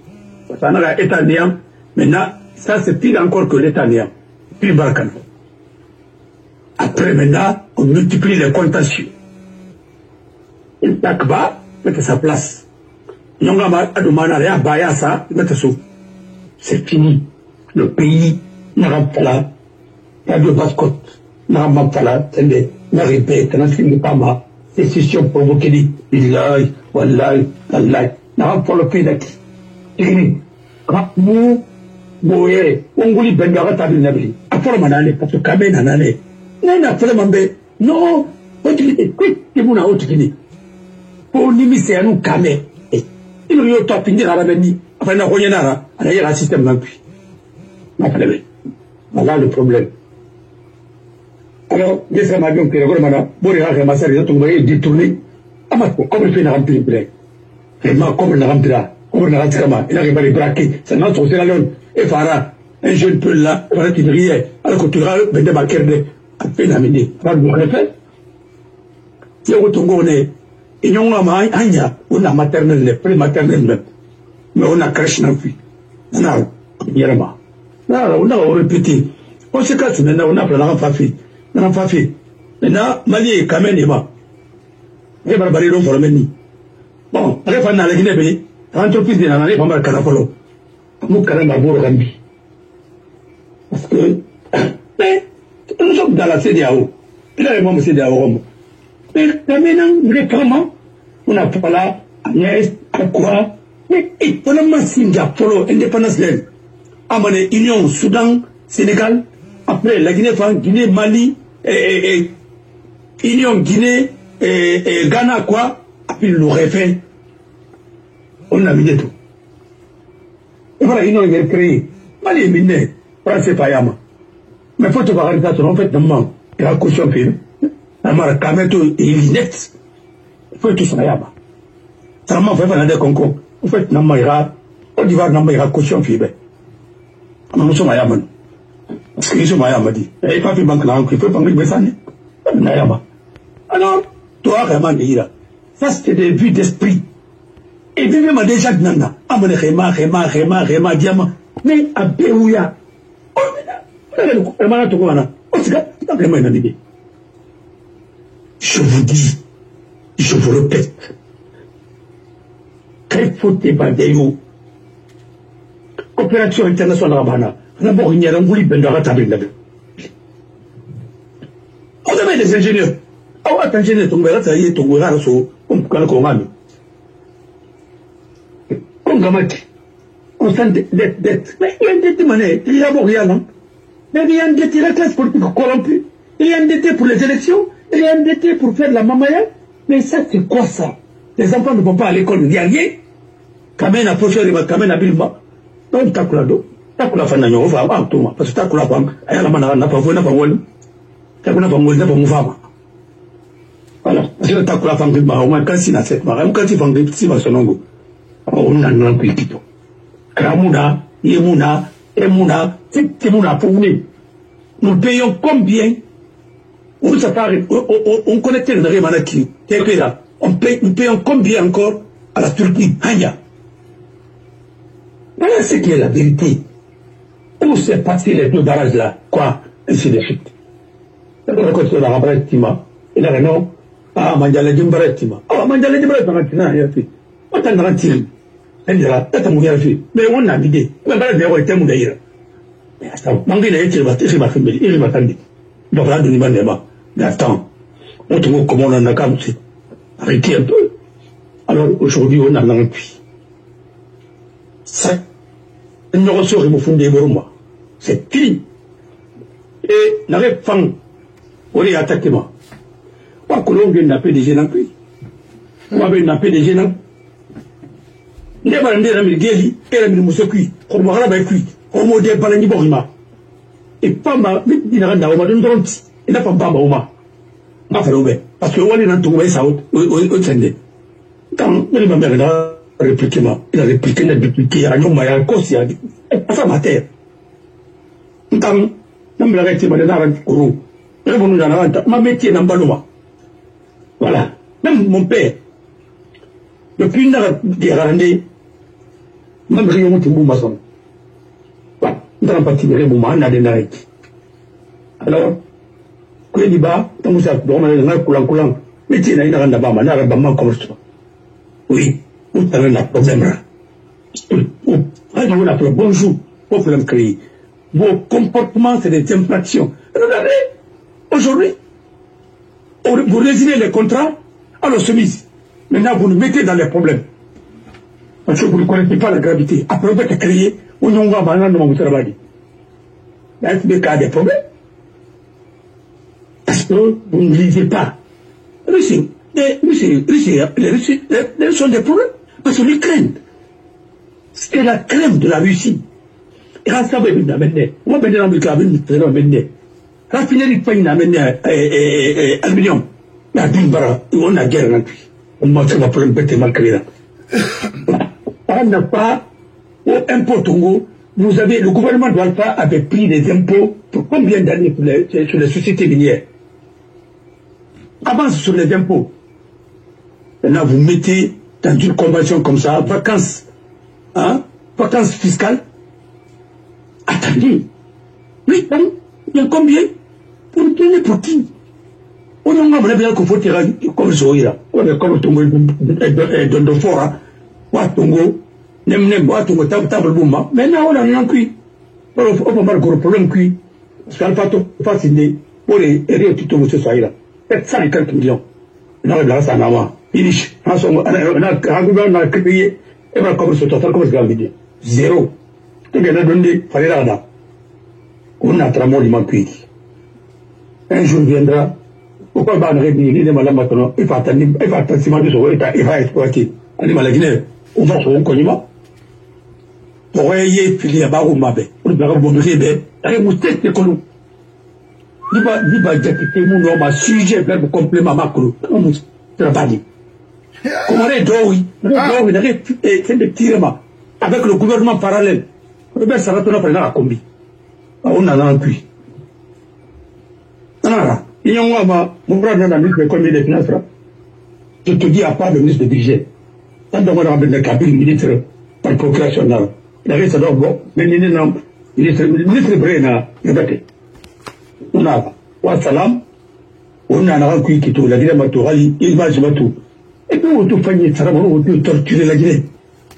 Parce qu'on a état néant. Maintenant, ça c'est pire encore que l'état néant. Puis Barkan. Après, maintenant, on multiplie les contentieux. Il takba, mette sa place. Nyongama Adoumana, Réa Bayasa, mette ça. C'est fini. Le pays n'a pas là. Il y a deux basse-côtes. N'a pas là. C'est des répètes. N'a pas mal. C'est session provoquée. Billahi, wallahi, wallahi. N'a pas le pays d'acquis. Et nous, Boye, Ongoli Bengara Tabi Nabi. Après, Manane, parce que Kamen Nanane. Non, non, il m'a dit, pour limiter à nous calmer. Il y a eu top in Arabie, après la Royanara, il y a un système d'appui. Voilà le problème. Alors, les Samagions qui regardent, Boréa et Massa, ils ont détourné. Comme il fait la remplir, vraiment, comme il remplira, comme il remplira, il n'arrive pas à les braquer. C'est notre Océan, et Farah, un jeune peu là, qui brillait, alors que tu as le débarquer. Phénoménal. Pas de répète. Si on tourne, il y a un on a maternelle, pré-maternelle même. Mais on a crèche non plus. On a, hier-ma. Là, on a répété. On se casse maintenant, on a plein d'enfants. On n'a pas fait. Maintenant, Mali, Kamen et ma. Et Barbarie, on va le mener. Bon, après, on a la Guinée, l'entreprise de l'année, on va le Canapolo. Nous, Canada, on va le parce que, nous sommes dans la CDAO. Il a même CDAO. Mais maintenant, récemment, on a pas là, Agnès, à quoi? Mais on a massé Polo, indépendance l'aide. Amane, Union, Soudan, Sénégal, après la Guinée, Guinée, Mali, Union, Guinée, Ghana, quoi, après le refait. On a mis tout. Et voilà, Union est créée. Mali est miné, France Payama. Mais il faut te voir ça, en fait, non, il y a une caution film. La Kameto est net. Il faut tout ça. Ça m'a fait un concours. En fait, non, il y a Côte d'Ivoire, non, il y a caution film. Nous sommes à Yaman. Parce qu'ils sont à Yaman. Il n'y a pas de banque là, il faut pas me faire ça. Alors, toi, vraiment, ça, c'était des vues d'esprit. Et puis, même déjà, Nana, Amane Rema, Diamant. Mais à Béouya, je vous dis, je vous répète, très faute Badeo, opération internationale, d'abord il y a un bouli bendara tabine. On avait des ingénieurs. Oh, ingénieur, ton verra, ça y est, ton verra, on peut le comme Gamaki. Constant dette. Mais il y a une dette monnaie. Il y a rien, non? Mais il y a une dette, la classe politique corrompue. Il y a une dette pour les élections. Il y a une dette pour faire la mamaya. Mais ça, c'est quoi ça? Les enfants ne vont pas à l'école, il n'y a rien. Kamen a poché, Kamen a bilma. Donc, Takulado. Takula Fananyo, va avoir tout. Parce que Takula Fang, elle n'a pas vu, n'a pas vu. Takula Fang, n'a pas vu. Voilà. Parce que Takula Fang, au moins, quand il a cette marée, quand il Fang, si va son ongo. On a un peu de temps. Kramuna, Yemuna, Emuna, Temuna pour nous. Nous payons combien? On connecte le Remanaki, nous payons combien encore à la Turquie? Hanya. Voilà ce qui est la vérité. Où s'est passé les deux barrages là? Quoi? Ainsi de suite. Il a dit non. Ah, Mandjala Jumbaretima. Ah, Mandjala Jumbaretima, il y a fait. On t'a garanti. Elle dira, t'as mon gars fait. Mais on a l'idée. Mais voilà, il y a un thème d'ailleurs. Mais attends, Mangina est il va faire, il va faire. Donc là, de Nimanema. Mais attends, on te voit comment on a comme c'est. Arrêtez un peu. Alors aujourd'hui, on a l'enpuis. Ça, une ressource, il me fondé Burma. C'est fini. Et n'arrête pas. On est attaqué moi. Pas que l'on vienne d'appeler des jeunes en cuit. On va d'appeler des jeunes en. Il y a pas de gens qui ont dit, et la mousse cuit. On va la cuit. On va dire, pas la niborima. Et pas ma, il n'a rien à voir, il n'a pas de bamba. Ma frère, parce que on est dans tout le monde, au Tchèque. Quand il m'a mis à répliquer, il a répliqué, il a répliqué, il a répliqué, il a dit, enfin, ma terre. Quand, il m'a arrêté, il m'a arrêté, il m'a arrêté, ma métier n'a pas de moi. Voilà. Même mon père, depuis une heure de même rien qui m'a maçon. Voilà. Dans la partie de l'Émouma, on a des narètes. Alors, quand il y a, tant que ça, on a un coulant, mais tu n'as rien à bas, on a un bâtiment comme ça. Oui, vous avez un problème là. On a fait bonjour, pour faire créer. Vos comportements, c'est des infractions. Regardez, aujourd'hui, vous résignez les contrats à la chemise. Maintenant, vous nous mettez dans les problèmes. Parce que vous ne connaissez pas la gravité. Après, vous êtes créé, on y va maintenant dans mon travail. Là, c'est a des problèmes. Parce que vous ne lisez pas. Les Russes sont des problèmes. Parce que l'Ukraine, c'est la crème de la Russie. Et là, ça va être amené. On va mettre dans le câble, on va amener. Raffinerie de pain amené aluminium. Mais à Dumbara, on a guerre là-dessus. On m'a fait un problème bête et mal créé là. On n'a pas, au impôt Tongo, vous avez, le gouvernement de Alpha avait pris des impôts pour combien d'années sur les sociétés minières? Avance sur les impôts. Maintenant, vous mettez dans une convention comme ça, vacances, hein, vacances fiscales. Attendez. 8 ans, il y a combien? Pour nous donner pour qui? On a bien qu'il faut tirer comme Zoïra. On est comme Tongo de Fora. Wa Tongo, nem, wa Tongo, table bouma. Maintenant, on a un cuit. On va avoir un problème cuit. Parce qu'elle pas fasciné pour les aider tout au ce là. 750 millions. On a la ça en finish. On a créé. Et bien, comme ce total, comme je l'ai dit. Zéro. Tout bien donné, fallait là. On a tramé le cuit. Un jour viendra. Pourquoi on va dire, madame maintenant, il va attendre, il va exploiter. On est malade, on va sur un coniment. Pour y filer à Barou Mabé, on va rebondir, et vous testez que nous. Il va dire que mon nom a sujet, verbe complément macro. On travaille. Comment est Dowi? Dowi n'a fait des tirements avec le gouvernement parallèle. Robert Saratona prend la combi. On a un puits. Il y a un moment, mon frère dans la ministre de l'économie et des finances, je te dis à part le ministre de budget, quand on a le cabinet ministre par procuration, il avait ça bon, mais il y a un ministre Brena, il a été. On a, wa salam, on a un coup qui tourne, la Guinée Matorali, il va se battre. Et puis on te fait ça, on peut torturer la Guinée.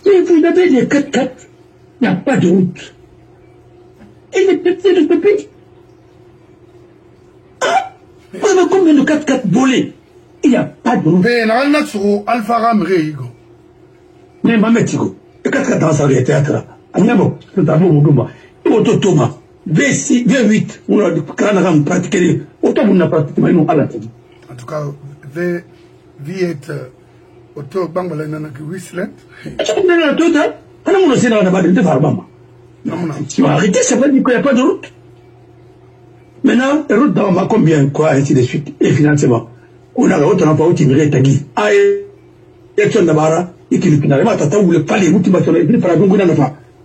Mais vous avez les 4x4, il n'y a pas de route. Et les petits de ce pays. Vous avez combien de 4x4 volés? Il n'y a pas de route. Mais il y a Alpha Ramrego. Mais ma métigo, le 4x4 dans sa théâtre, Agnabo, c'est un bon mouvement. Auto Thomas, V6, V8, on a pratiqué, autant on a pratiqué, nous à la télé. En tout cas, V8, auto Bangala n'a que Whistlet. On a tout ça. On a aussi dans la base de Farbama. Tu vas arrêter, ça veut dire qu'il n'y a pas de route. Maintenant, la route dans ma combien, quoi, ainsi de suite, et financement. On a la route, on n'a pas où tirer Tagui. Ah, et Edson Nabara, et qui n'a pas tata ou le palais, ultimation, et puis par la Gongo n'a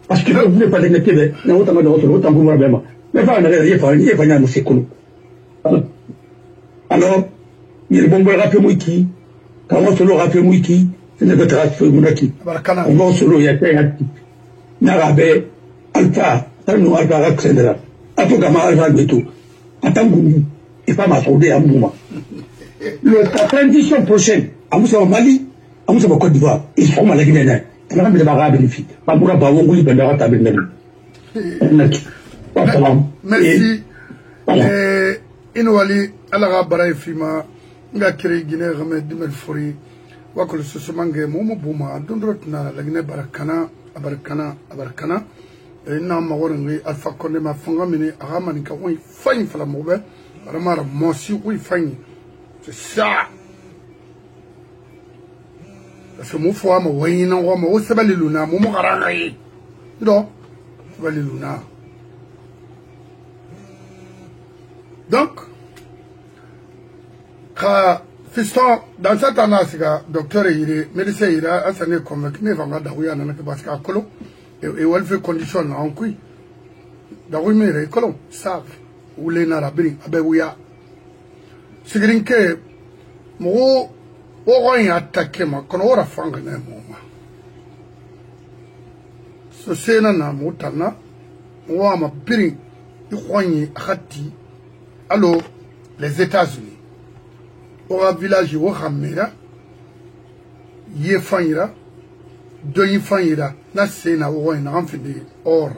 parce que vous ne voulez pas dénecter, mais on a route, en vous vraiment. Mais pas, on n'a rien fait, il y a pas de sécolo. Alors, il y a le bon rappel Mouiki, quand on se le rappelle Mouiki, c'est le vétéran qui fait Mounaki. On va solo, il y a un type. Narabe, Alpha, Tanu Alpha Alexandra, Atogama Alpha Beto, Atangoumou, et pas ma fondée à Mouma. La transition prochaine, à Moussa Mali, à Moussa Côte d'Ivoire, ils seront à la Guinée. Tu n'as pas de barra bénéfique. Pas pour la Bavongou, Bandara Tabernel. Merci. Inouali, Alara Baraye Fima, nga kiri Guinée Ramé Dimel Fori, Wakol Susumange, Momo Bouma, Dondrotna, la Guinée Barakana, Abarakana, et Nam Mawarangi, Alpha Condé, ma Fangamini, Aramanika, oui, fine for la mauvaise, Ramara, Mossi, oui, fine. C'est ça. Parce que mon foi, mon wayne, mon sabali luna, mon morarai. Non, sabali luna. Donc, fiston, dans cette année, docteur Ire, médecin Ire, a s'en convaincu, mais va d'aouya, n'a pas parce qu'à Colon, et elle fait condition en couille. D'aouya, mais Colon, savent, ou les narabri, abéouya. C'est que, moi, on a attaqué ma qu'on aura fangé un moment. Ce sénat n'a moutana, moi ma birin, il hati, alors les États-Unis. Au village où Hamera, Yefanira, Doyifanira, la sénat où on a enfini or.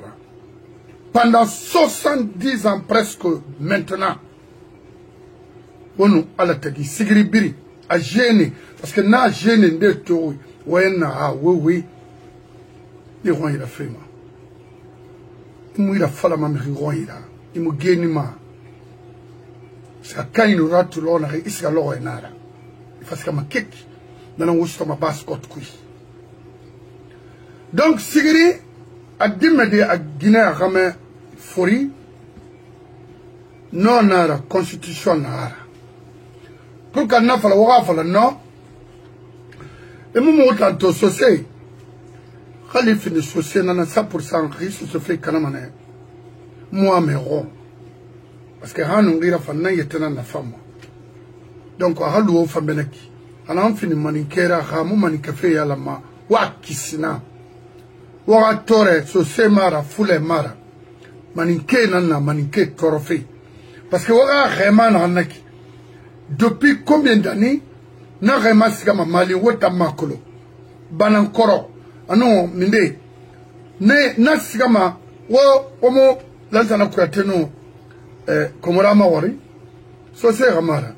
Pendant 70 ans presque maintenant, on a la tête, Sigri Biri. A gêné, parce que n'a gêné de tout, ouais, na, oui, il rend il a fait, il m'a fallu il m'a gagné, c'est quand il aura tout l'on a réussi à l'or et nara. Il faut que ma cake, dans un ousto ma basse côte cuit. Donc, Sigiri a démédé à Guinée à Ramé Fori, non nara, constitution nara. Pour qu'on n'a pas la wafala, non. Et moi, autant de société, quand il finit de société, n'a 100% risque de se faire canamane. Moi, mais rond. Parce que han on ira fanna yetena na femme. Donc, à halu femme beneki. On a fini manikera, hamu manikafe ya lama, wa kisina. Wa tore, société mara, foule mara. Manike nana, manike trophée. Parce que wa reman hanaki. Depuis combien d'années, n'a vraiment si comme Mali ou Tamakolo, Banankoro, anon, minde, n'a si comme Omo, l'ansana Kuateno, Komora Mawari, so c'est Ramara,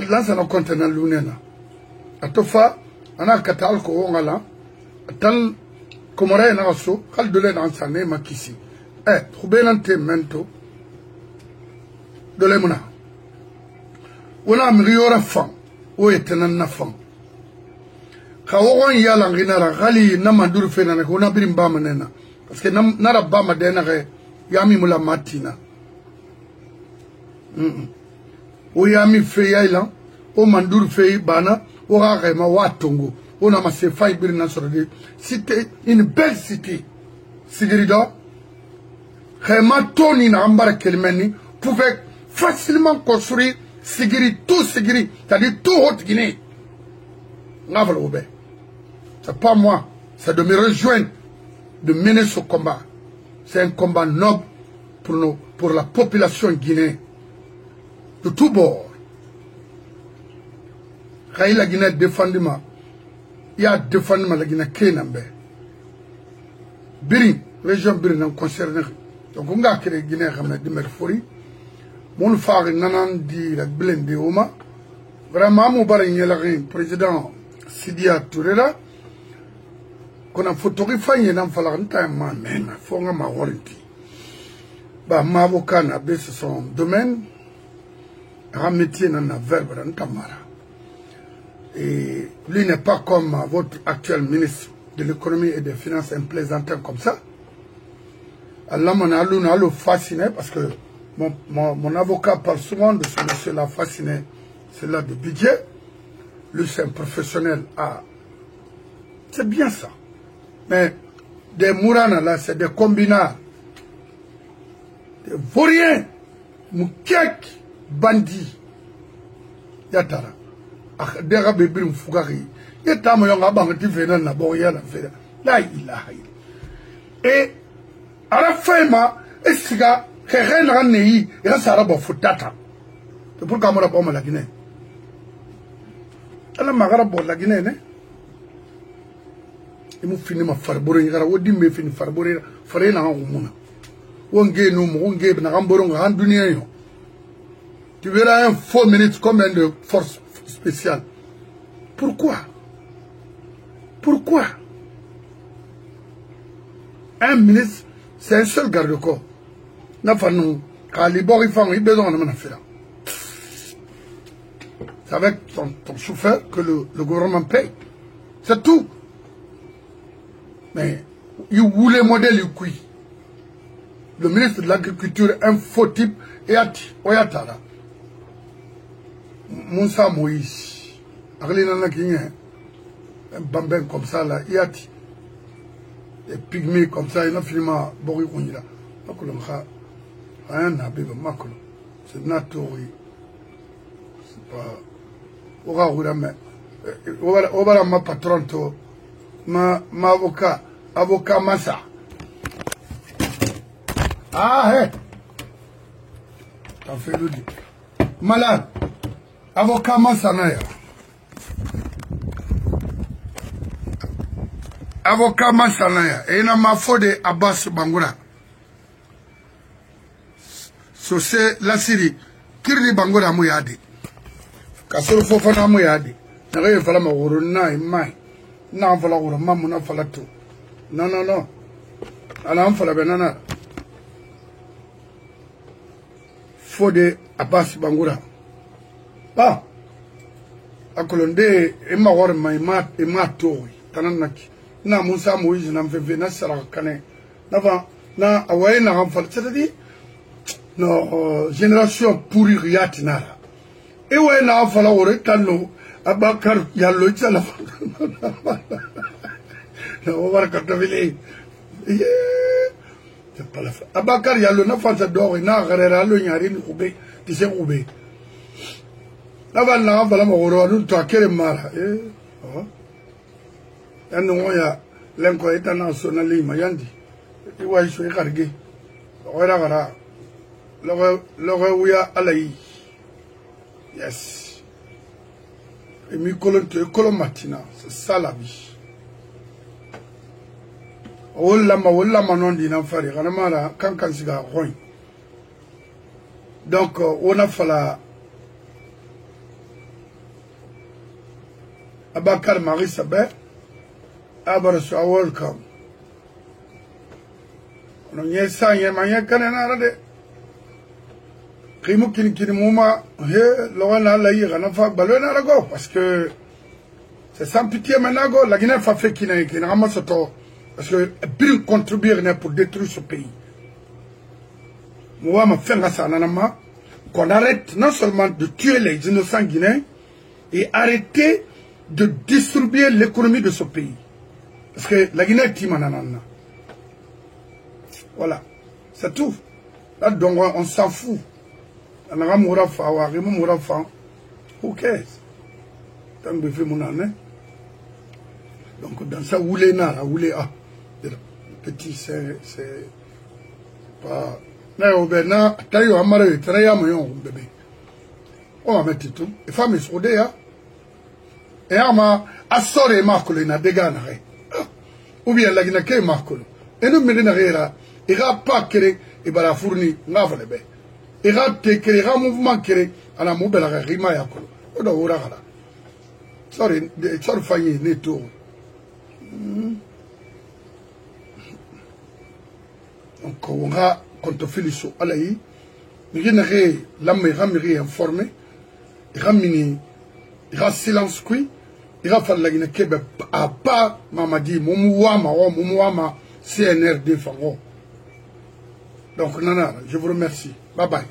l'ansana contenant l'unena. Atofa, ana katal ko ngala, tal Komora naso, kal de l'ansane makisi. Troubelante mento, de l'emuna. On a mis un fan, où est un enfant. Quand on y a l'anguinara, Rali, Namandur Fenana, on a brim bamanena. Parce que Nara Bama denare, Yami Mula Matina. Oyami Feyailan, O Mandur Fey Bana, Orarema Watongo, on a massé Faibirina sur le cité, une belle cité. Sigrido, Rema Tony Nambara Kelmeni pouvait facilement construire. Sigiri, tout Sigiri, c'est-à-dire tout Haute-Guinée. C'est pas moi, c'est de me rejoindre, de mener ce combat. C'est un combat noble pour la population guinéenne. De tous bords. Quand la Guinée défendu ma, il y a défendu la Guinée Kénambe. Biri, région Biri non concernée. Donc on a créé la Guinée de Merfori. Mon frère nanan di la blende oma vraiment mon bari nyelarin président Sidia Touré qu'on a photographié nan fala nta ma mena fonga ma warranty ba ma avocat na baisse son domaine un métier nan verbe nta mara et lui n'est pas comme votre actuel ministre de l'économie et des finances un plaisantin comme ça Allah m'a allo fasciné parce que mon avocat parle souvent de ce monsieur-là fasciné, c'est là de budget. Lui, c'est un professionnel. Ah, c'est bien ça. Mais des mourana là, c'est des combinards. Des vauriens. Moukek, bandits. Yatara. Ah, des rabébis mfougari. Yatama yon abang ti venan na bon yala feda. La ilaha. et à la fin est-ce que rien n'a eu et là ça a futata c'est pourquoi moi la bombe la Guinée elle m'a garabon la Guinée ne il m'a fini ma farbore il a wodi me fini farbore fare na ngumuna wonge no mo wonge na ngamboro nga dunia yo tu verras un faux ministre comme un de force spéciale. Pourquoi un ministre c'est un seul garde-corps n'a pas nous quand les bords ils font ils besoin de m'en faire. C'est avec ton chauffeur que le gouvernement paye. C'est tout. Mais il voulait modèle du qui. Le ministre de l'Agriculture, un faux type, et Oyatara. Moussa Moïse. Arlina Nakinye. Un bambin comme ça là, Yati. Des pygmées comme ça, il a finalement Bori Kounira. Makulomha. Rien n'a pas Makolo. C'est naturel. C'est pas. Obara ma patron to ma avocat massa. Ah hé. T'as fait le dit. Malade. Avocat massa naya. Avocat massa naya. Et il a ma faute de Abbas Bangoura. So c'est la Syrie. Kirli Bangoura Mouyadi. Kasoro fofana mo yadi na re fala ma woro na mai na fala woro mamu na fala to no ala fala benana fode Abbas Bangoura ba akolonde e ma woro mai ma to tananaki na Moussa Moïse na mfefe na sara kane na va na awaye na fala c'est-à-dire no génération pourri riati nara. Et ouais, n'a pas fallu ouvrir Kano, Abakar Yallo, ça la. On va regarder. C'est pas la fin. Abakar Yallo n'a pas d'or, il n'a rien le Yarin Roubé, qui s'est roubé. Là-bas, n'a pas la mort, nous t'as mara. Et nous, il y a l'incohérent national, Mayandi. Il va y se carguer. Voilà, l'aurait alaï. Yes. Et mi colon matina, c'est ça la vie. Ola ma non di nan fari, kanamara kankan siga roin. Donc on a fallu Abakar Marie Sabé, Abaras welcome. On y est ça, y a mania kanana de. Kimo kini mouma he logana la yira na fa balona rago parce que c'est sans pitié maintenant la Guinée fa fait kina ramasoto parce que bien contribuer pour détruire ce pays. Moi ma fenga ça nanama qu'on arrête non seulement de tuer les innocents guinéens et arrêter de distribuer l'économie de ce pays parce que la Guinée est timanana. Voilà, c'est tout. Là donc on s'en fout. Who cares? Donc dans ça, petit, c'est pas. On va mettre tout. Les femmes sont des. Et ama assoré marcolo na dégana. Ou bien la guinake marcolo. Et nous menons rien. Il n'y a pas créé et bara fourni n'avalebe. Il y a un mouvement qui est à la mobile à Rima Yakolo. On a ouvert là. Sorry, sorry, failli, netto. Donc, on a, quand on fait les choses, alaï, il y a une informé, il y a un silence qui, il y a fallu la Québec à pas, Mamadi, Moumouama, CNRD, Fango. Donc, Nana, je vous remercie. Bye bye.